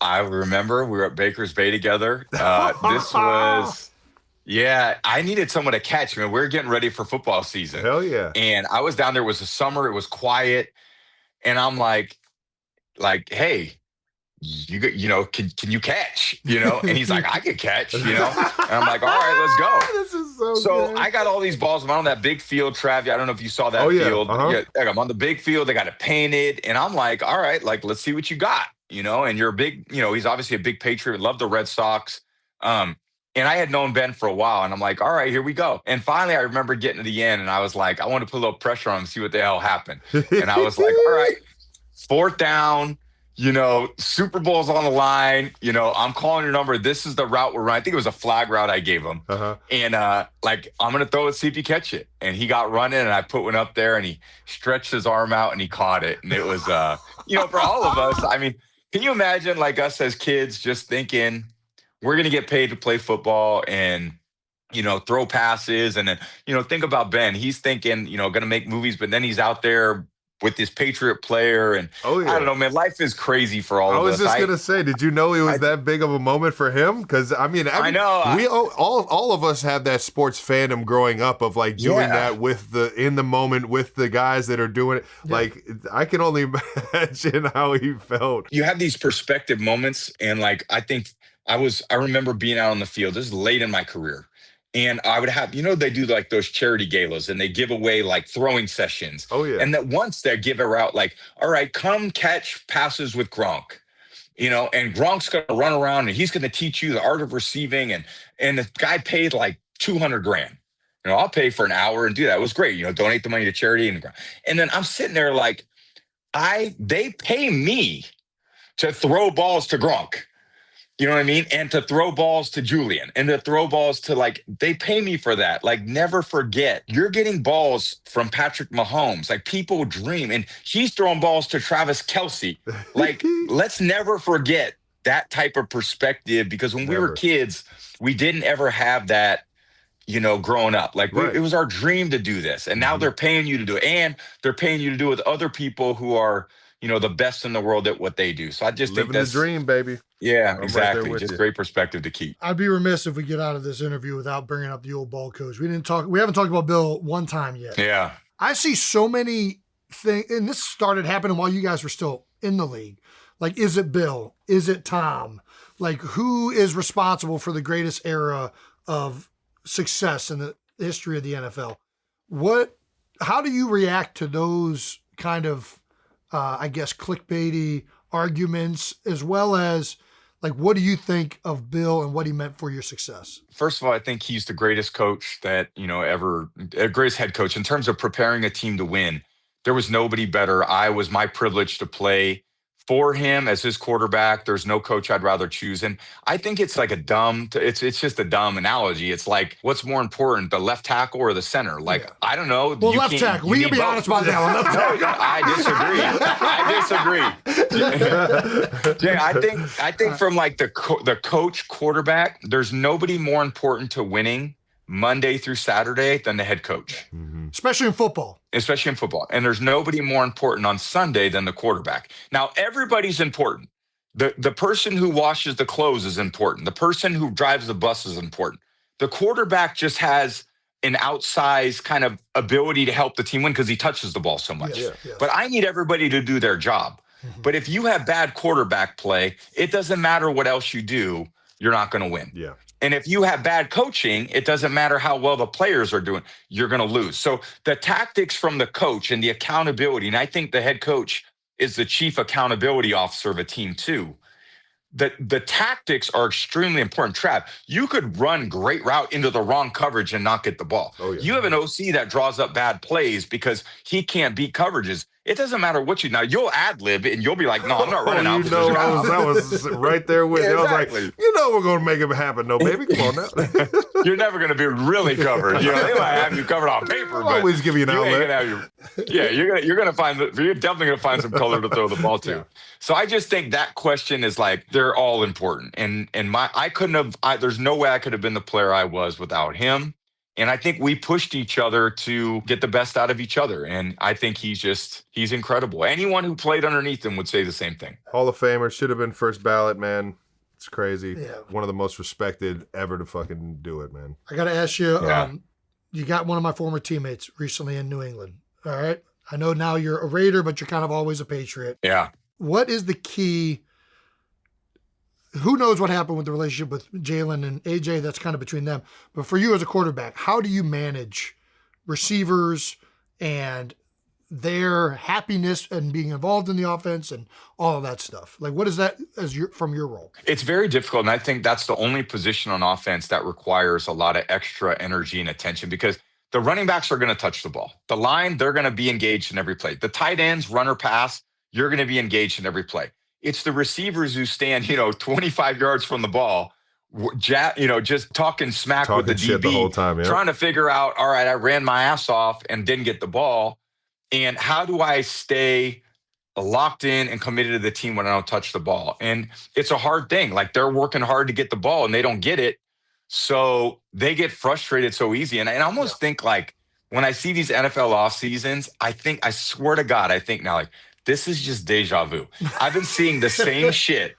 I remember we were at Baker's Bay together. This was. Yeah, I needed someone to catch me. We were getting ready for football season. Hell yeah. And I was down there. It was the summer. It was quiet. And I'm like, hey, can you catch? And he's like, I can catch, And I'm like, all right, let's go. This is so good. I got all these balls. I'm on that big field, Trav. I don't know if you saw that field. Uh-huh. Yeah, I'm on the big field. They got it painted. And I'm like, all right, let's see what you got, And you're a big, he's obviously a big Patriot. Love the Red Sox. And I had known Ben for a while, and I'm like, all right, here we go. And finally, I remember getting to the end, and I was like, I want to put a little pressure on him, see what the hell happened. And I was like, all right, 4th down, Super Bowl's on the line. I'm calling your number. This is the route we're running. I think it was a flag route I gave him. Uh-huh. And I'm going to throw it, see if you catch it. And he got running, and I put one up there, and he stretched his arm out, and he caught it. And it was, for all of us, I mean, can you imagine like us as kids just thinking, we're going to get paid to play football and, throw passes. And then, think about Ben. He's thinking, going to make movies, but then he's out there with this Patriot player. And I don't know, man, life is crazy for all of us. I was just going to say, did you know it was that big of a moment for him? Because, I know. All of us have that sports fandom growing up of like doing that in the moment with the guys that are doing it. Yeah. Like, I can only imagine how he felt. You have these perspective moments. And like, I remember being out on the field. This is late in my career. And I would have, they do like those charity galas and they give away like throwing sessions. Oh, yeah. And that once they give out like, all right, come catch passes with Gronk, and Gronk's going to run around and he's going to teach you the art of receiving. And the guy paid like $200,000. I'll pay for an hour and do that. It was great. Donate the money to charity. And then I'm sitting there like, they pay me to throw balls to Gronk. You know what I mean? And to throw balls to Julian and to throw balls to they pay me for that. Never forget, you're getting balls from Patrick Mahomes. People dream, and he's throwing balls to Travis Kelce. Let's never forget that type of perspective, because when we were kids, we didn't ever have that, growing up. It was our dream to do this. And now they're paying you to do it. And they're paying you to do it with other people who are, the best in the world at what they do. So I just think that's the dream, baby. Yeah, I'm exactly. right Just great perspective to keep. I'd be remiss if we get out of this interview without bringing up the old ball coach. We haven't talked about Bill one time yet. Yeah. I see so many things, and this started happening while you guys were still in the league. Is it Bill? Is it Tom? Who is responsible for the greatest era of success in the history of the NFL? How do you react to those kind of clickbaity arguments, as well as what do you think of Bill and what he meant for your success? First of all, I think he's the greatest coach that, ever, greatest head coach in terms of preparing a team to win. There was nobody better. I was my privilege to play for him as his quarterback. There's no coach I'd rather choose. And I think it's it's just a dumb analogy. It's what's more important, the left tackle or the center? I don't know. Well, left tackle. We can be honest about that one. Left tackle. I disagree. Jay, I think from the coach quarterback, there's nobody more important to winning Monday through Saturday than the head coach. Especially in football. And there's nobody more important on Sunday than the quarterback. Now, everybody's important. The person who washes the clothes is important. The person who drives the bus is important. The quarterback just has an outsized kind of ability to help the team win because he touches the ball so much. Yes. But I need everybody to do their job. But if you have bad quarterback play, it doesn't matter what else you do, you're not going to win. Yeah. And if you have bad coaching, it doesn't matter how well the players are doing, you're going to lose. So the tactics from the coach and the accountability, and I think the head coach is the chief accountability officer of a team too. The tactics are extremely important. Trav, you could run great route into the wrong coverage and not get the ball. Oh, yeah. You have an OC that draws up bad plays because he can't beat coverages. It doesn't matter what you'll ad lib and you'll be like, no, I'm not running out. I was right there with you. Exactly. I was like, we're going to make it happen. No, baby, come on now. You're never going to be really covered. They might have you covered on paper, but always give you an outlet. You're definitely going to find some color to throw the ball to. Yeah. So I just think that question is they're all important. And there's no way I could have been the player I was without him. And I think we pushed each other to get the best out of each other. And I think he's incredible. Anyone who played underneath him would say the same thing. Hall of Famer, should have been first ballot, man. It's crazy. Yeah. One of the most respected ever to fucking do it, man. I got to ask you, you got one of my former teammates recently in New England. All right. I know now you're a Raider, but you're kind of always a Patriot. Yeah. What is the key? Who knows what happened with the relationship with Jalen and AJ? That's kind of between them. But for you as a quarterback, how do you manage receivers and their happiness and being involved in the offense and all of that stuff? What is that from your role? It's very difficult. And I think that's the only position on offense that requires a lot of extra energy and attention, because the running backs are going to touch the ball. The line, they're going to be engaged in every play. The tight ends, run or pass, you're going to be engaged in every play. It's the receivers who stand, 25 yards from the ball, just talking smack with the DB the whole time, trying to figure out, all right, I ran my ass off and didn't get the ball. And how do I stay locked in and committed to the team when I don't touch the ball? And it's a hard thing. They're working hard to get the ball and they don't get it. So they get frustrated so easy. And I almost think when I see these NFL off seasons, I swear to God, I think now this is just deja vu. I've been seeing the same shit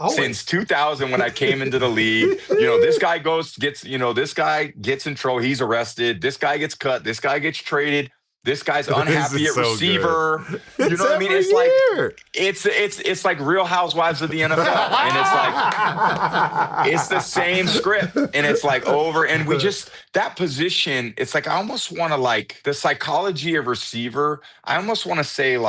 since 2000 when I came into the league. This guy this guy gets in trouble. He's arrested. This guy gets cut. This guy gets traded. This guy's unhappy at receiver. You know what I mean? It's like Real Housewives of the NFL. And it's the same script. And it's over. And we just, that position, it's I almost want to the psychology of receiver. I almost want to say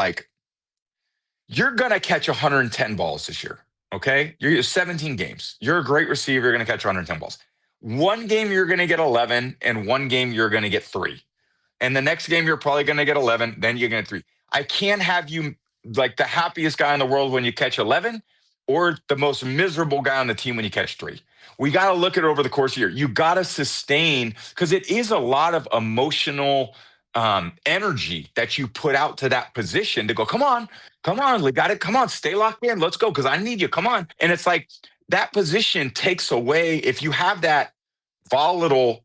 you're going to catch 110 balls this year, okay? You're 17 games. You're a great receiver. You're going to catch 110 balls. one game you're going to get 11, and one game you're going to get 3. And the next game you're probably going to get 11, then you're going to get 3. I can't have you like the happiest guy in the world when you catch 11 or the most miserable guy on the team when you catch 3. We got to look at it over the course of the year. You got to sustain, because it is a lot of emotional energy that you put out to that position to go, come on, we got it. Come on, stay locked in. Let's go, because I need you. Come on. And it's like that position takes away, if you have that volatile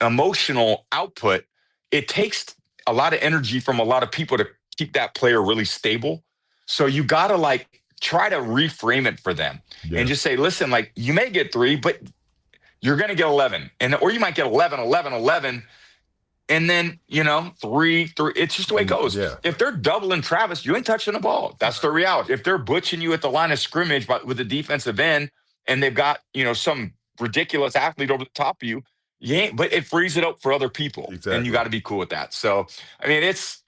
emotional output, it takes a lot of energy from a lot of people to keep that player really stable. So you got to like try to reframe it for them and just say, listen, like you may get 3, but you're going to get 11, or you might get 11, 11, 11. And then, 3. It's just the way it goes. Yeah. If they're doubling Travis, you ain't touching the ball. That's the reality. If they're butching you at the line of scrimmage with the defensive end, and they've got, some ridiculous athlete over the top of you, but it frees it up for other people. Exactly. And you got to be cool with that. So, I mean, as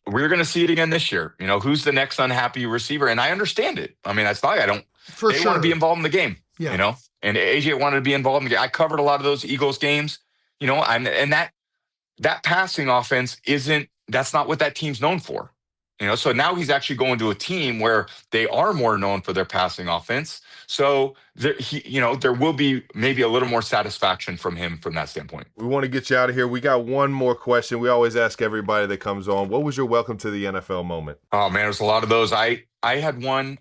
we're going to see it again this year. Who's the next unhappy receiver? And I understand it. I mean, that's not, they want to be involved in the game, and AJ wanted to be involved in the game. I covered a lot of those Eagles games. And that passing offense that's not what that team's known for. So now he's actually going to a team where they are more known for their passing offense. So there will be maybe a little more satisfaction from him from that standpoint. We want to get you out of here. We got one more question. We always ask everybody that comes on, what was your welcome to the NFL moment? Oh man, there's a lot of those. I had one,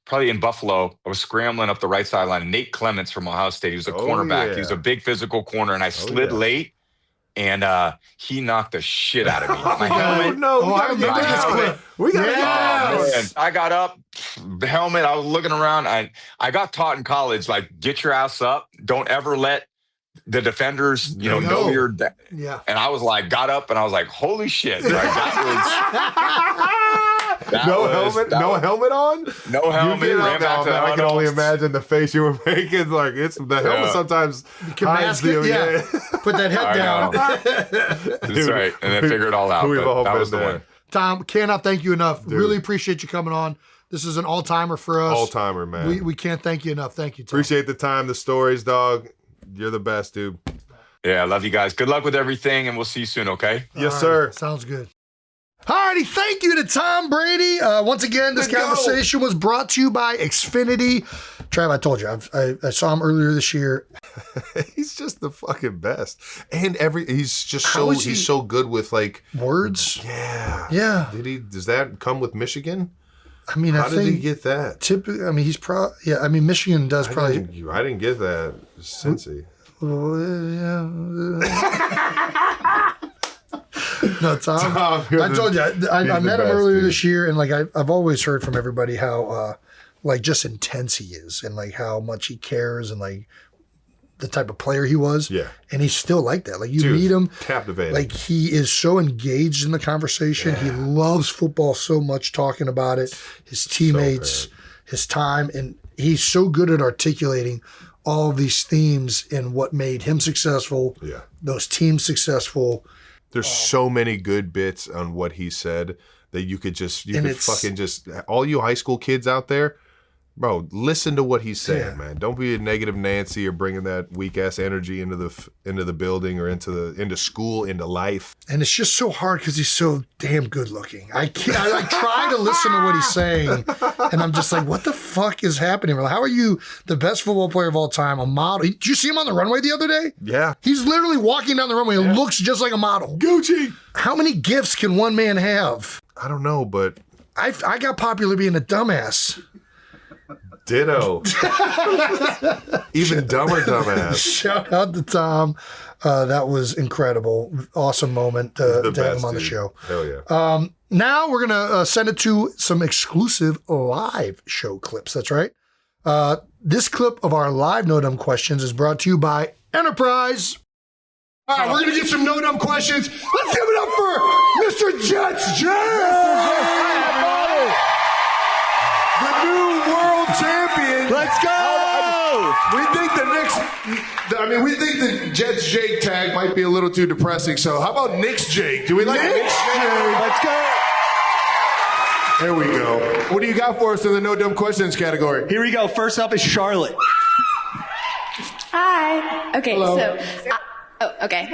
probably in Buffalo. I was scrambling up the right sideline, and Nate Clements from Ohio State. He was a cornerback. Yeah. He was a big physical corner, and I slid late, and he knocked the shit out of me. My helmet. I remember this clip. We got it. I got up, the helmet. I was looking around. I got taught in college, like, get your ass up. Don't ever let the defenders, know you're. Yeah. And I was like, got up, and I was like, holy shit! Like, that was helmet on? No helmet. I can only imagine the face you were making. Like, it's the helmet sometimes hides the Put that head down. That's right. And then figure it all out. That was the one. Tom, cannot thank you enough. Dude. Really appreciate you coming on. This is an all-timer for us. All-timer, man. We can't thank you enough. Thank you, Tom. Appreciate the time, the stories, dog. You're the best, dude. Yeah, I love you guys. Good luck with everything, and we'll see you soon, okay? Yes, sir. Sounds good. Alrighty, thank you to Tom Brady. Once again, this conversation was brought to you by Xfinity. Trav, I told you, I saw him earlier this year. He's just the fucking best, and he's just he's so good with like words. Yeah. Does that come with Michigan? I mean, how did he get that? Typically, I mean, he's probably Michigan does probably. I didn't get that, Cincy. No, Tom I told you, I met him earlier this year, and like I've always heard from everybody how like just intense he is, and like how much he cares, and like the type of player he was. Yeah. And he's still like that. Like you meet him, captivating. Like he is so engaged in the conversation. Yeah. He loves football so much, talking about it, his teammates, his time, and he's so good at articulating all of these themes and what made him successful. Yeah. Those teams successful. There's so many good bits on what he said that you could all you high school kids out there, bro, listen to what he's saying, man. Don't be a negative Nancy or bringing that weak ass energy into the building or into school, into life. And it's just so hard because he's so damn good looking. I try to listen to what he's saying, and I'm just like, what the fuck is happening? How are you the best football player of all time? A model? Did you see him on the runway the other day? Yeah, he's literally walking down the runway. It looks just like a model. Gucci. How many gifts can one man have? I don't know, but I got popular being a dumbass. Ditto. Even dumber dumbass. Shout out to Tom. That was incredible. Awesome moment to have him on the show. Hell yeah. Now we're going to send it to some exclusive live show clips. That's right. This clip of our live No Dumb Questions is brought to you by Enterprise. All right, we're going to get some No Dumb Questions. Let's give it up for Mr. Jets the new world champion. Let's go! We think the Jets Jake tag might be a little too depressing. So how about Knicks Jake? Do we like Knicks Jake? Let's go. There we go. What do you got for us in the No Dumb Questions category? Here we go. First up is Charlotte. Hi. Okay, Hello. okay.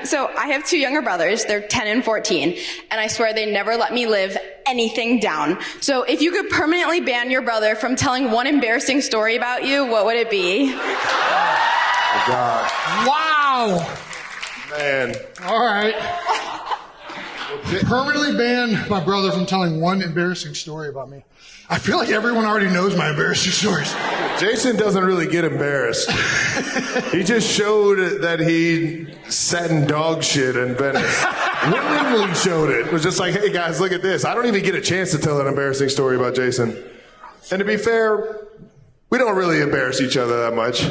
So I have two younger brothers. They're 10 and 14, and I swear they never let me live anything down. So if you could permanently ban your brother from telling one embarrassing story about you, what would it be? Oh, God. Wow. Man. All right. Permanently ban my brother from telling one embarrassing story about me. I feel like everyone already knows my embarrassing stories. Jason doesn't really get embarrassed. He just showed that he sat in dog shit in Venice. Willingly showed it. It was just like, hey guys, look at this. I don't even get a chance to tell an embarrassing story about Jason. And to be fair, we don't really embarrass each other that much.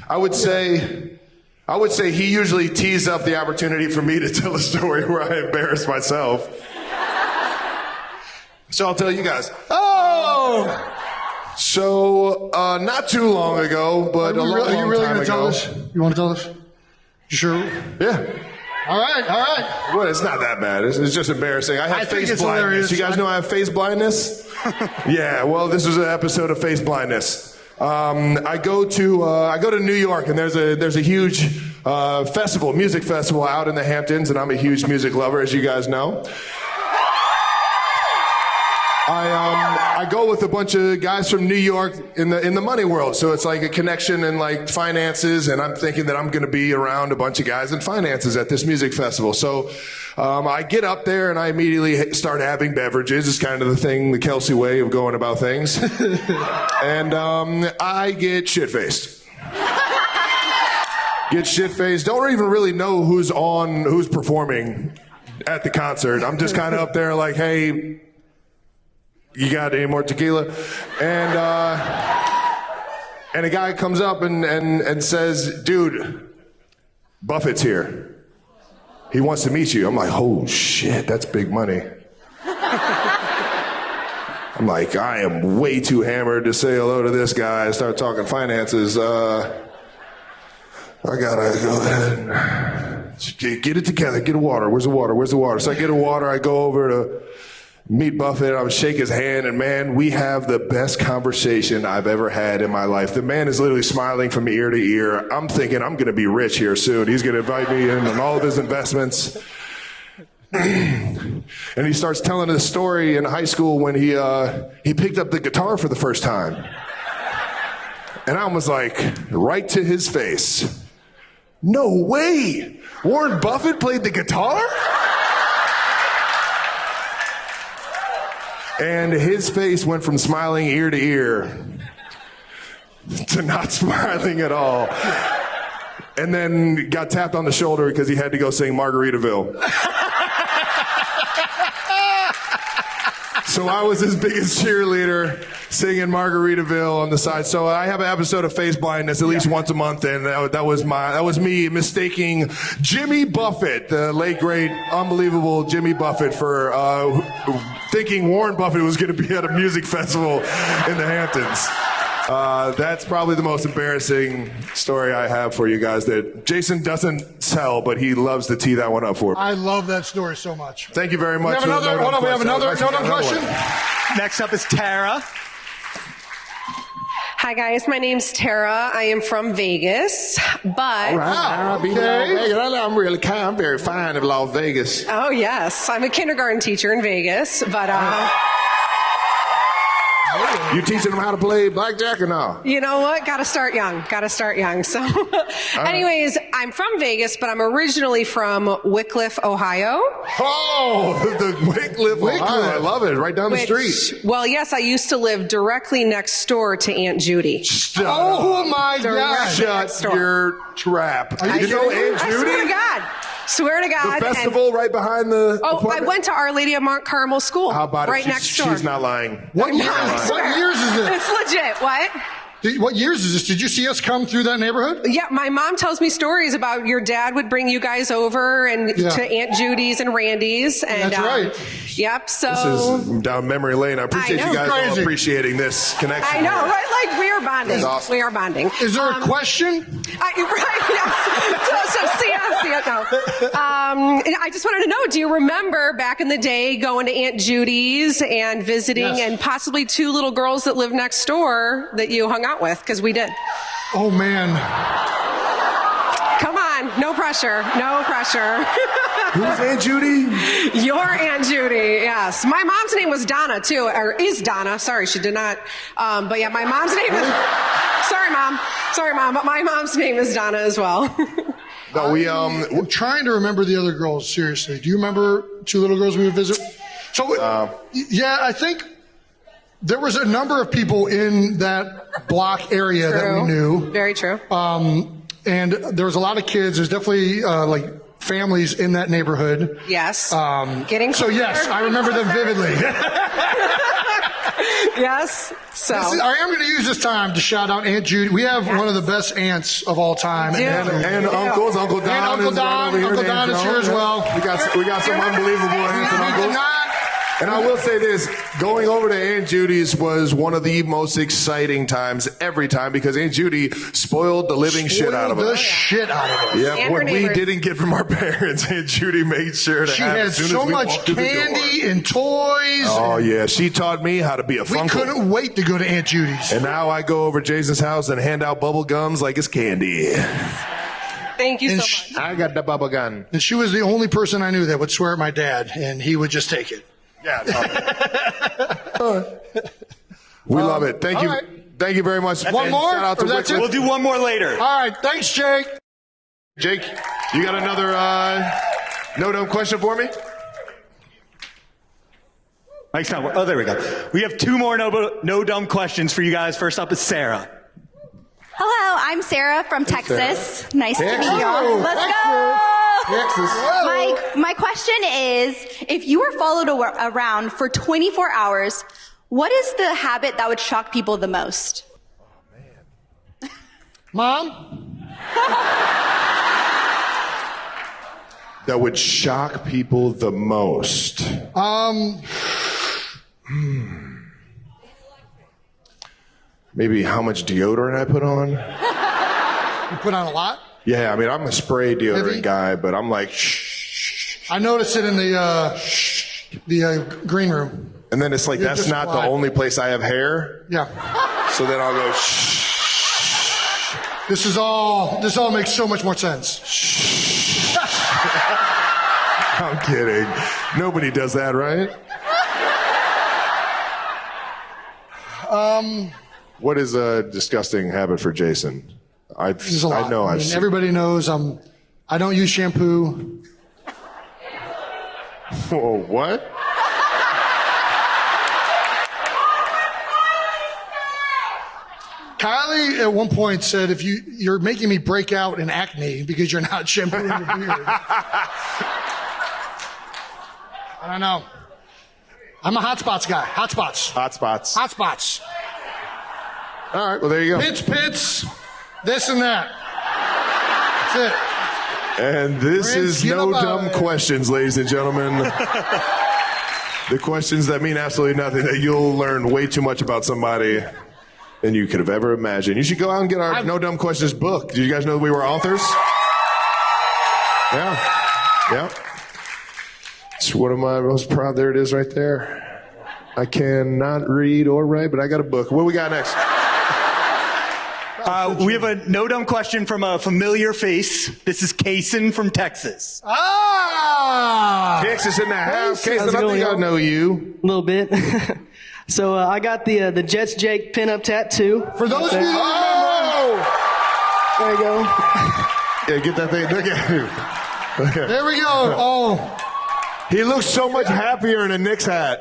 I would say he usually tees up the opportunity for me to tell a story where I embarrass myself. So I'll tell you guys. Oh! So, not too long ago, but Are you really going to tell us? You want to tell us? You sure? Yeah. All right. Well, it's not that bad. It's just embarrassing. I have face blindness. Hilarious. You guys know I have face blindness? Yeah, well, this was an episode of face blindness. I go to New York, and there's a huge music festival out in the Hamptons, and I'm a huge music lover, as you guys know. I go with a bunch of guys from New York in the money world, so it's like a connection in like finances, and I'm thinking that I'm going to be around a bunch of guys in finances at this music festival. So I get up there and I immediately start having beverages. It's kind of the Kelce way of going about things, and I get shit-faced. Don't even really know who's performing at the concert. I'm just kind of up there like, hey, you got any more tequila? And a guy comes up and says, dude, Buffett's here. He wants to meet you. I'm like, oh shit, that's big money. I'm like, I am way too hammered to say hello to this guy and start talking finances. I gotta go ahead and get it together, get a water. Where's the water? So I get a water, I go over to meet Buffett, I would shake his hand, and man, we have the best conversation I've ever had in my life. The man is literally smiling from ear to ear. I'm thinking I'm going to be rich here soon. He's going to invite me in on all of his investments. And he starts telling a story in high school when he picked up the guitar for the first time. And I was like, right to his face, no way! Warren Buffett played the guitar? And his face went from smiling ear to ear to not smiling at all. And then got tapped on the shoulder because he had to go sing Margaritaville. So I was his biggest cheerleader singing Margaritaville on the side. So I have an episode of face blindness at least once a month, and that was me mistaking Jimmy Buffett, the late great unbelievable Jimmy Buffett, for thinking Warren Buffett was going to be at a music festival in the Hamptons. That's probably the most embarrassing story I have for you guys that Jason doesn't tell, but he loves to tee that one up for me. I love that story so much. Thank you very much. We have another question. Next up is Tara. Hi guys, my name's Tara. I am from Vegas, but I'm very fine of Las Vegas. Oh yes, I'm a kindergarten teacher in Vegas, but you teaching them how to play blackjack or no? You know what? Gotta start young. So anyways, I'm from Vegas, but I'm originally from Wycliffe, Ohio. Oh, the Wycliffe, Ohio. I love it. Right down the street. Well, yes, I used to live directly next door to Aunt Judy. Oh my God. Shut your trap. You know Aunt Judy? I swear to God. Swear to God. The festival right behind the I went to Our Lady of Mount Carmel School. How about right it? next door. She's not lying. What years is it? It's legit. What? What years is this? Did you see us come through that neighborhood? Yeah, my mom tells me stories about your dad would bring you guys over and to Aunt Judy's and Randy's. And, that's right. Yep. So this is down memory lane. I appreciate you guys all appreciating this connection. I know, right? Like we are bonding. That's awesome. We are bonding. Is there a question? Right. Yes. So see it. No. I just wanted to know. Do you remember back in the day going to Aunt Judy's and visiting, and possibly two little girls that lived next door that you hung out with? Because we did. Oh, man. Come on, no pressure, no pressure. Who's Aunt Judy? Your Aunt Judy, yes. My mom's name was Donna, too, or is Donna. Sorry, she did not. But yeah, my mom's name is... Sorry, Mom. But my mom's name is Donna as well. No, I'm trying to remember the other girls, seriously. Do you remember two little girls we would visit? So, yeah, I think there was a number of people in that block area that we knew. Very true. And there was a lot of kids. There's definitely, like, families in that neighborhood. Yes. Getting so, yes, I remember them vividly. Yes. So I am going to use this time to shout out Aunt Judy. We have one of the best aunts of all time, and uncles. Uncle Don, and Uncle Don. Uncle Don is here as well. We got some unbelievable aunts and uncles. And I will say this, going over to Aunt Judy's was one of the most exciting times every time because Aunt Judy spoiled the living shit out of us. Yeah, what we didn't get from our parents, Aunt Judy made sure to have. She had so much candy and toys. Oh, yeah. She taught me how to be a We Funko. couldn't wait to go to Aunt Judy's. And now I go over to Jason's house and hand out bubble gums like it's candy. Thank you so much. I got the bubble gun. And she was the only person I knew that would swear at my dad, and he would just take it. Yeah. We love it. Thank you. Right. Thank you very much. One more? Shout out to That's it? We'll do one more later. All right. Thanks, Jake. Jake, you got another no dumb question for me? Mike's not. Oh, there we go. We have two more no dumb questions for you guys. First up is Sarah. Hello, I'm Sarah from Texas. Nice to meet y'all. Let's go. Texas. My question is, if you were followed around for 24 hours, what is the habit that would shock people the most? Oh, man. Mom? That would shock people the most. Maybe how much deodorant I put on. You put on a lot? Yeah, I mean, I'm a spray deodorant Heavy? guy, but I'm like, shh. I noticed it in the green room. And then it's like, You're that's just not quiet. the only place I have hair. Yeah. So then I'll go, shh. This all makes so much more sense. I'm kidding. Nobody does that, right? What is a disgusting habit for Jason? There's a lot. I know. I mean, everybody knows I don't use shampoo. Whoa, what? Kylie at one point said, "If you're making me break out in acne because you're not shampooing your beard." I don't know. I'm a hot spots guy. Hot spots. Hot spots. Hot spots. All right. Well, there you go. Pits. This and that. That's it. And this is no dumb questions, ladies and gentlemen. The questions that mean absolutely nothing, that you'll learn way too much about somebody than you could have ever imagined. You should go out and get our No Dumb Questions book. Did you guys know that we were authors? Yeah. It's one of my most proud. There it is right there. I cannot read or write, but I got a book. What do we got next? We have a no dumb question from a familiar face. This is Kason from Texas. Texas in the house. Kason, I think I know you. A little bit. So I got the Jets Jake pinup tattoo. For those of you there you go. Yeah, get that thing. Look at him. There we go. Oh. He looks so much happier in a Knicks hat.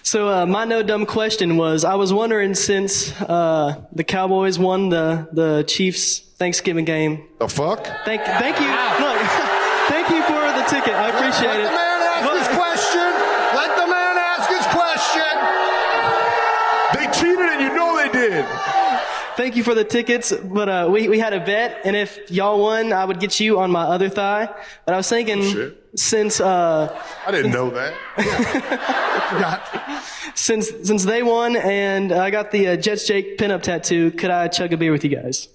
So my no dumb question was, I was wondering, since the Cowboys won the Chiefs Thanksgiving game. The fuck? Thank you. Look, thank you for the ticket. I appreciate it. Let the man ask his question. Let the man ask his question. They cheated and you know they did. Thank you for the tickets, but we had a bet, and if y'all won, I would get you on my other thigh. But I was thinking, since I didn't know that. Since they won and I got the Jets Jake pinup tattoo, could I chug a beer with you guys?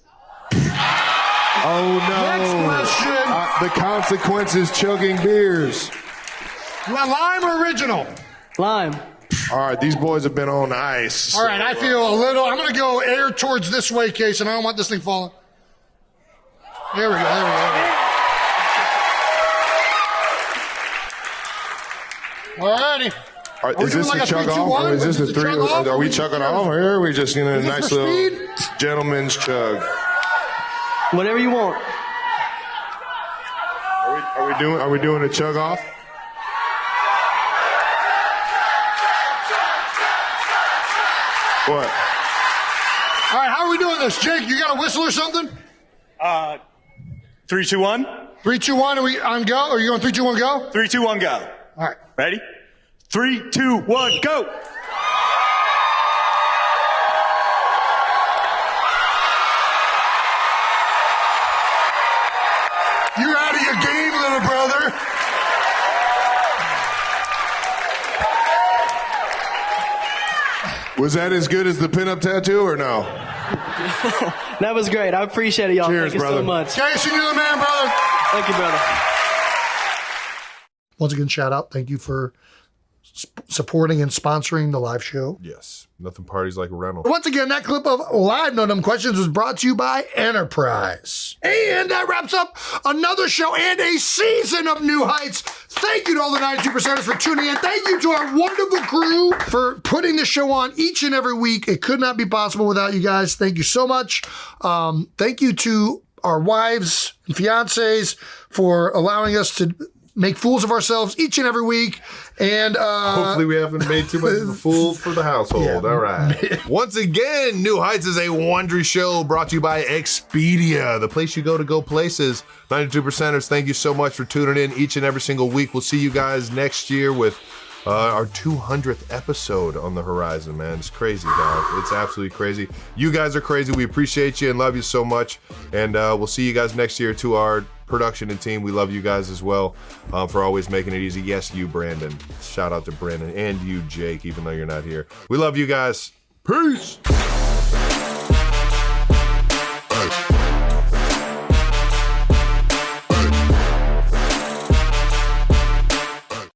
Oh no! Next question. The consequences: chugging beers. Lime or original? Lime. All right, these boys have been on ice. All right, I feel a little. I'm going to go air towards this way, Case, and I don't want this thing falling. There we go. All righty. Is this a chug off, or is this a three? Are we chugging off, or are we just in a nice little gentleman's chug? Whatever you want. Are we doing a chug off? What? All right, how are we doing this, Jake? You got a whistle or something? 3, 2, 1. 3, 2, 1. Are we on go? Are you going 3, 2, 1, go? 3, 2, 1, go. All right. Ready? 3, 2, 1, go. You're out of your game, little brother. Was that as good as the pinup tattoo, or no? That was great. I appreciate it, y'all. Cheers, Thank you brother. so much. Jason, you're the man, brother. Thank you, brother. Once again, shout out. Thank you for supporting and sponsoring the live show. Yes. Nothing parties like a rental. Once again, that clip of Live No Dumb Questions was brought to you by Enterprise. And that wraps up another show and a season of New Heights. Thank you to all the 92%ers for tuning in. Thank you to our wonderful crew for putting this show on each and every week. It could not be possible without you guys. Thank you so much. Thank you to our wives and fiancés for allowing us to make fools of ourselves each and every week. And hopefully we haven't made too much of a fool for the household. Yeah. All right. Once again, New Heights is a Wondery show brought to you by Expedia, the place you go places. 92%ers, thank you so much for tuning in each and every single week. We'll see you guys next year with our 200th episode on the horizon, man. It's crazy, dog. It's absolutely crazy. You guys are crazy. We appreciate you and love you so much. And we'll see you guys next year. To our production and team, we love you guys as well for always making it easy. Yes, you, Brandon. Shout out to Brandon. And you, Jake, even though you're not here. We love you guys. Peace. Hey.